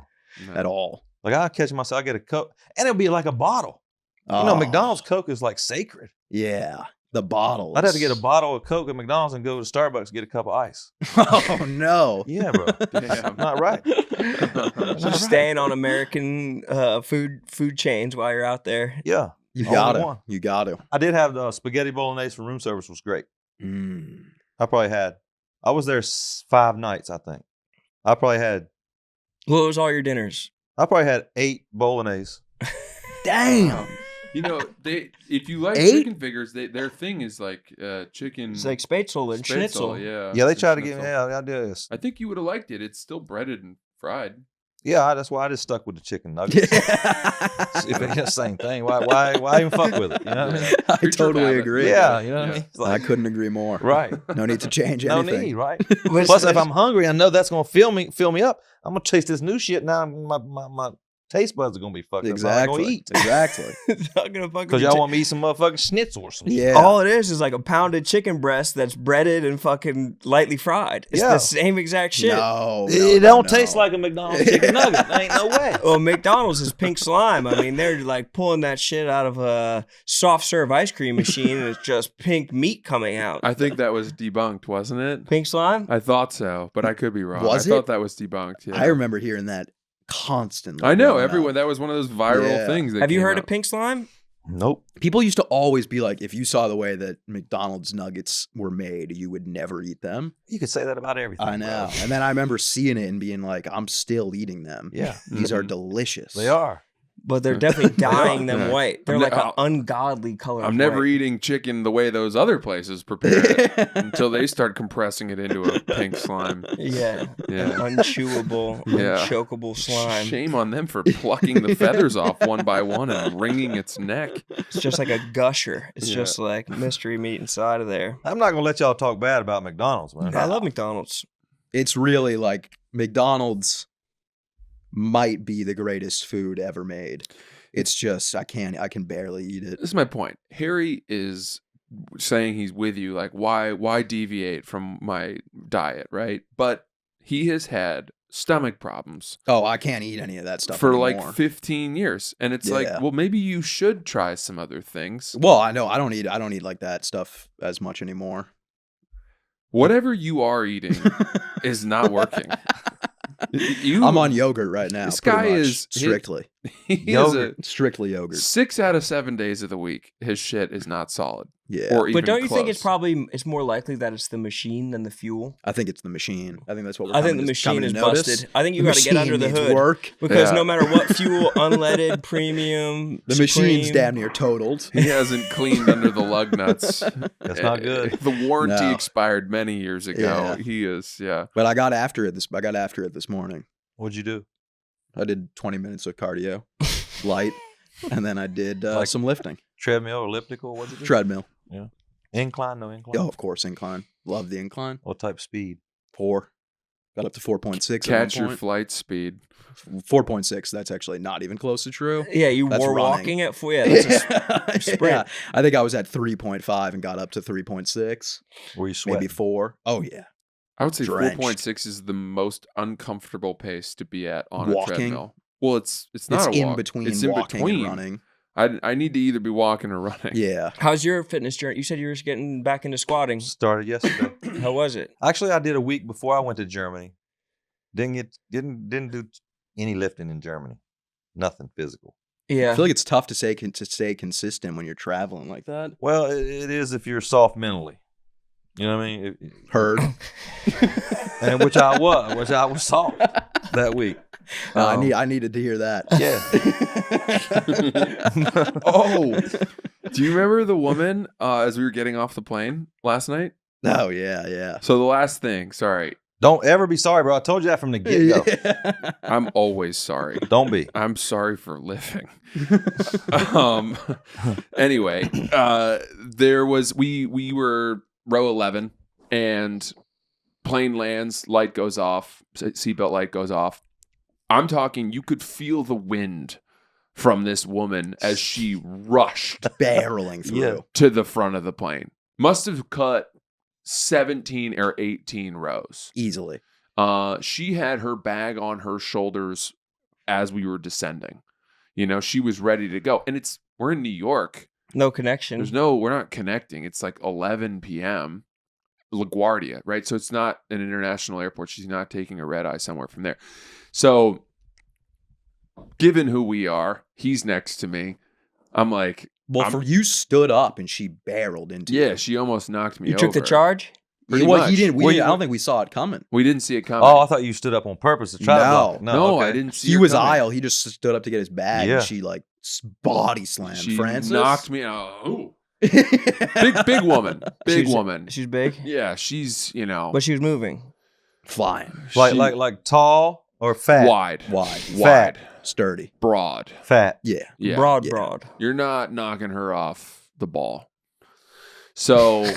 No. that at all. Like I'll catch myself, I get a Coke, and it'll be like a bottle. You know, Oh, McDonald's Coke is like sacred. Yeah. The bottles. I'd have to get a bottle of Coke at McDonald's and go to Starbucks and get a cup of ice. Oh no. Yeah, bro. Damn. Not right. Just staying on American food chains while you're out there. Yeah. You Only got one. to. You got to. I did have the spaghetti bolognese from room service was great. I was there 5 nights, I think. I probably had What was all your dinners? 8 bolognese. Damn. You know, if you like 8? chicken fingers, their thing is like chicken. It's like spätzle and schnitzel. Yeah. Yeah, they and tried to get me. schnitzel. Yeah, I did this. I think you would have liked it. It's still breaded and fried. Yeah, that's why I just stuck with the chicken nuggets. If it's the same thing, why even fuck with it? You know what I mean? I Creature of totally habit. agree. Yeah, you know what Yeah. I mean? It's I like, couldn't agree more. right. No need to change No anything. need, right? Plus, if I'm hungry, I know that's gonna fill me up. I'm gonna taste this new shit. Now my taste buds are gonna be fucked up. So I'm gonna Exactly. eat. Exactly. It's not gonna fucking Because y'all want me to eat some motherfucking schnitzel or some shit. Yeah. All it is like a pounded chicken breast that's breaded and fucking lightly fried. It's Yeah. the same exact shit. No, It don't taste like a McDonald's chicken nugget. There ain't no way. Well, McDonald's is pink slime. I mean, they're like pulling that shit out of a soft serve ice cream machine, and it's just pink meat coming out. I think that was debunked, wasn't it? Pink slime? I thought so, but I could be wrong. Was I thought it? that was debunked. Yeah. I remember hearing that constantly. I know growing everyone. up. That was one of those viral Yeah. things. That Have you came heard out. of pink slime? Nope. People used to always be like, if you saw the way that McDonald's nuggets were made, you would never eat them. You could say that about everything. I know. bro. And then I remember seeing it and being like, I'm still eating them. Yeah, These are Mhm. delicious. they are. But they're definitely dyeing them Yeah. white. They're I'm like ne- an ungodly color. I'm of never white. eating chicken the way those other places prepare it until they start compressing it into a pink slime. Yeah. Yeah. An unchewable, Yeah. unchokable slime. Shame on them for plucking the feathers off one by one and wringing its neck. It's just like a gusher. It's Yeah. just like mystery meat inside of there. I'm not gonna let y'all talk bad about McDonald's, man. I love McDonald's. It's really like McDonald's might be the greatest food ever made. It's just I can barely eat it. This is my point. Harry is saying he's with you, like why deviate from my diet, right? But he has had stomach problems Oh, I can't eat any of that stuff for anymore. like 15 years, and it's like, Yeah. well, maybe you should try some other things. Well, I know I don't eat like that stuff as much anymore. Whatever you are eating is not working. I'm on yogurt right now. This pretty guy much, is- strictly He is Yogurt. strictly yogurt. 6 out of 7 days of the week, his shit is not solid. Yeah. Or even But don't you think it's close. it's more likely that it's the machine than the fuel? I think it's the machine. I think that's what we're I think coming the to- coming machine to is notice. busted. I think you The got to get under machine the needs hood work. because Yeah. no matter what fuel, unleaded, premium, The machine's Supreme, damn near totaled. He hasn't cleaned under the lug nuts. That's not good. The warranty No. expired many years ago. Yeah. He is, yeah. But I got after it this morning. What'd you do? I did 20 minutes of cardio, light, and then I did Like- some lifting. Treadmill, elliptical? What'd you do? Treadmill. Incline, no incline? Oh, of course, incline. Love the incline. What type of speed? 4. Got up to 4.6 Catch at your one point. flight speed. 4.6. That's actually not even close to true. Yeah, you That's were running. walking at 4. Yeah, that's a sprint. Yeah. I think I was at 3.5 and got up to 3.6. Were you sweating? Maybe 4. Oh, yeah. I would say Drenched. 4.6 is the most uncomfortable pace to be at on Walking? a treadmill. Well, it's not It's a in walk. between It's in walking between. and running. I need to either be walking or running. Yeah. How's your fitness journey? You said you were getting back into squatting. Started yesterday. How was it? Actually, I did a week before I went to Germany. Didn't do any lifting in Germany. Nothing physical. I Yeah. feel like it's tough to stay consistent when you're traveling like that. Well, it is if you're soft mentally. You know what I mean? Heard. And which I was soft that week. I needed to hear that. Oh, do you remember the woman as we were getting off the plane last night? Oh, yeah. So the last thing, sorry, Don't ever be sorry, bro. I told you that from the get go. I'm always sorry. Don't be. I'm sorry for living. Anyway, we were row 11 and plane lands, light goes off, seatbelt light goes off. I'm talking, you could feel the wind from this woman as she rushed Barreling through. Yeah. to the front of the plane. Must have cut 17 or 18 rows. Easily. She had her bag on her shoulders as we were descending. You know, she was ready to go. And we're in New York. No connection. We're not connecting. It's like 11 p.m. LaGuardia, right? So it's not an international airport. She's not taking a red eye somewhere from there. So given who we are, he's next to me. I'm like, Well, for you stood up and she barreled into yeah, you. she almost knocked me You over. took the charge? Pretty Well, much. he didn't. Were you- I don't think we saw it coming. We didn't see it coming. Oh, I thought you stood up on purpose to try to block it. no, okay. I didn't see He her was coming. aisle. He just stood up to get his bag Yeah. and she like body slammed She Francis. knocked me out. Ooh. Big woman. Big She's- woman. She's big, Yeah, she's, but she was moving. Flying. Like tall or fat? wide. Fat. Sturdy. Broad. Fat. Yeah. Yeah. Broad. You're not knocking her off the ball. So, you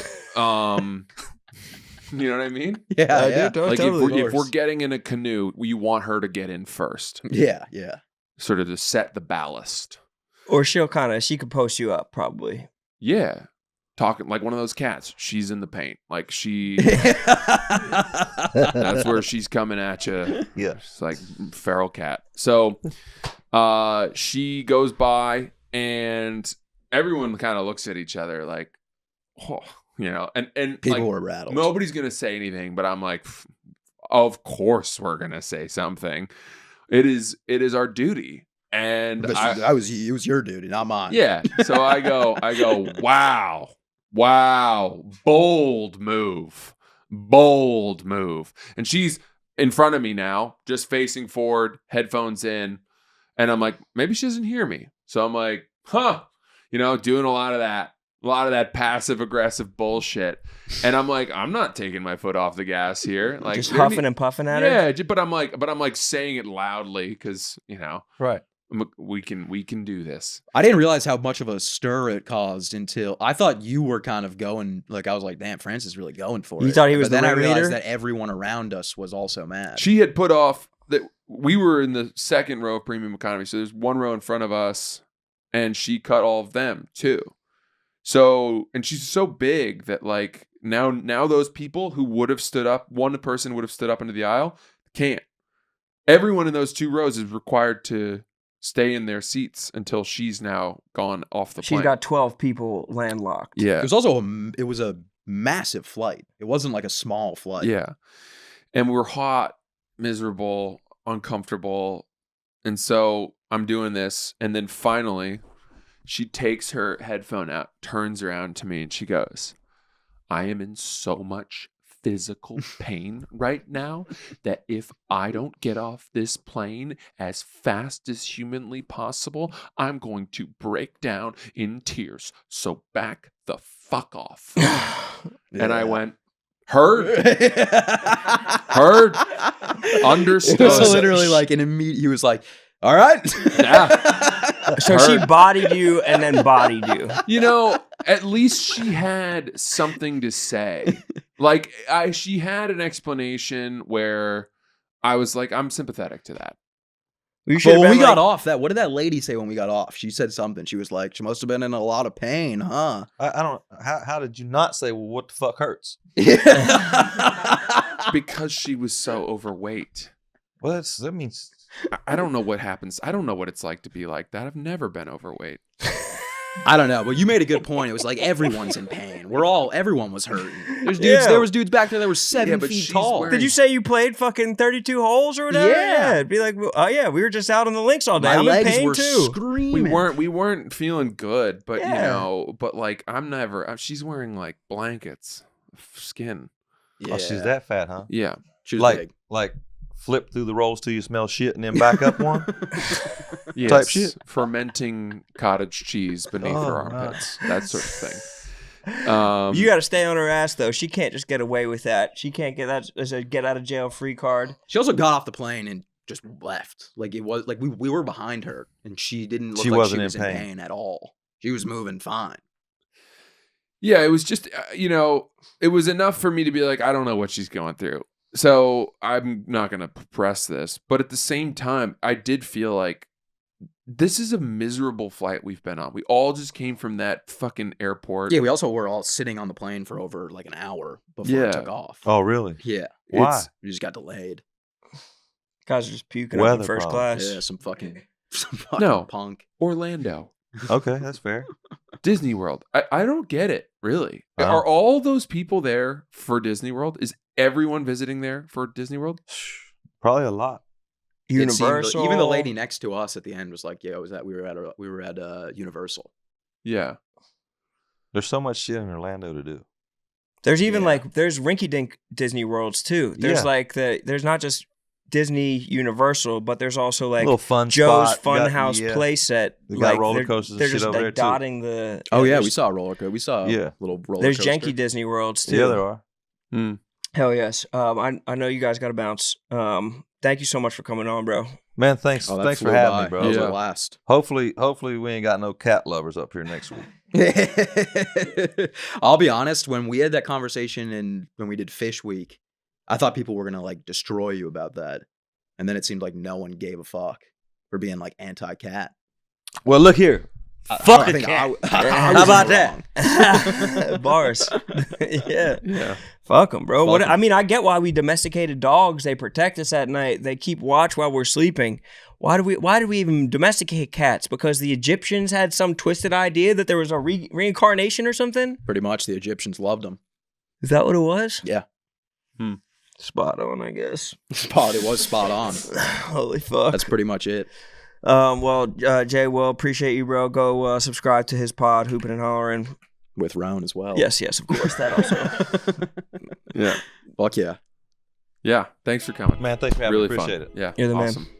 know what I mean? Yeah. I yeah. do. Like Totally. if we're getting in a canoe, you want her to get in first, Yeah. Yeah. sort of to set the ballast. Or she could post you up probably. Yeah. Talking like one of those cats. She's in the paint. Like that's where she's coming at you. Yeah. It's like feral cat. So she goes by and everyone kind of looks at each other like, oh, you know, and People like, were rattled. nobody's going to say anything, but I'm like, of course we're going to say something. It is our duty. And But it was your duty, not mine. yeah. So I go, wow, bold move. And she's in front of me now, just facing forward, headphones in. And I'm like, maybe she doesn't hear me. So I'm like, doing a lot of that passive aggressive bullshit. And I'm like, I'm not taking my foot off the gas here. Like Just huffing and puffing at her. yeah, but I'm like saying it loudly because, Right. we can do this. I didn't realize how much of a stir it caused until I thought you were kind of going. Like I was like, "Damn, Francis is really going for it." You thought he was but then the I realized ringleader? that everyone around us was also mad. She had put off that we were in the second row of premium economy, so there's one row in front of us, and she cut all of them too. So, and she's so big that like now those people who would have stood up, one person would have stood up into the aisle, can't. Everyone in those two rows is required to stay in their seats until she's now gone off the plane. She's got 12 people landlocked. Yeah. It was also a massive flight. It wasn't like a small flight. Yeah. And we're hot, miserable, uncomfortable. And so I'm doing this. And then finally, She takes her headphone out, turns around to me, and she goes, I am in so much physical pain right now that if I don't get off this plane as fast as humanly possible, I'm going to break down in tears. So back the fuck off. And I went, heard. Heard. Understood. It was literally like an immediate, he was like, all right. Yeah. So she bodied you and then bodied you. You know, at least she had something to say. Like, she had an explanation where I was like, I'm sympathetic to that. But when we got off, what did that lady say when we got off? She said something. She was like, she must have been in a lot of pain, huh? I don't. How did you not say, well, what the fuck hurts? Because she was so overweight. Well, that means. I don't know what happens. I don't know what it's like to be like that. I've never been overweight. I don't know, but you made a good point. It was like everyone's in pain. Everyone was hurting. There's dudes. There was dudes back there that were 7 feet tall. Did you say you played fucking 32 holes or whatever? Yeah. It'd be like, oh yeah, we were just out on the links all day. My I'm legs in pain were too. screaming. We weren't feeling good, but Yeah. but like I'm never. She's wearing like blankets, skin. Yeah. Oh, she's that fat, huh? Yeah. She was big. Like flip through the rolls till you smell shit and then back up one. Yes, Type shit. Fermenting cottage cheese beneath her armpits. That sort of thing. You got to stay on her ass though. She can't just get away with that. She can't get that as a get out of jail free card. She also got off the plane and just left. Like it was like we were behind her and she didn't look like she was in pain at all. She was moving fine. Yeah, it was just it was enough for me to be like, I don't know what she's going through. So I'm not going to press this. But at the same time, I did feel like this is a miserable flight we've been on. We all just came from that fucking airport. Yeah, we also were all sitting on the plane for over like an hour before it took off. Oh, really? Yeah. Why? We just got delayed. Guys are just puking up in first class. Yeah, some fucking punk. Orlando. Okay, that's fair. Disney World. I don't get it, really. Uh-huh. Are all those people there for Disney World? Is everyone visiting there for Disney World? Probably a lot. Universal. Even the lady next to us at the end was like, "Yeah, we were at Universal." Yeah. There's so much shit in Orlando to do. There's even there's rinky-dink Disney Worlds too. There's there's not just Disney Universal, but there's also like little fun Joe's spot. Funhouse playset. They got roller coasters They're and shit just over there like too. dotting the. Oh yeah, we saw a roller coaster. We saw Yeah. a little roller There's coaster. janky Disney Worlds too. Yeah, there are. Hell yes. I know you guys got to bounce. Thank you so much for coming on, bro. Man, thanks for having me, bro. That was a blast. Hopefully we ain't got no cat lovers up here next week. I'll be honest, when we had that conversation and when we did Fish Week, I thought people were gonna like destroy you about that. And then it seemed like no one gave a fuck for being like anti-cat. Well, look here. Fuck I a cat. How about that? Bars. Yeah. Fuck them, bro. I mean, I get why we domesticated dogs. They protect us at night. They keep watch while we're sleeping. Why do we even domesticate cats? Because the Egyptians had some twisted idea that there was a reincarnation or something? Pretty much the Egyptians loved them. Is that what it was? Yeah. Spot on, I guess. It was spot on. Holy fuck. That's pretty much it. Well, Jay, appreciate you, bro. Go subscribe to his pod, Hooping and Hollering. With Roan as well. Yes, of course. That also. Yeah. Fuck yeah. Yeah. Thanks for coming. Man, thanks for having me. Really Appreciate fun. it. Yeah. You're the awesome. man.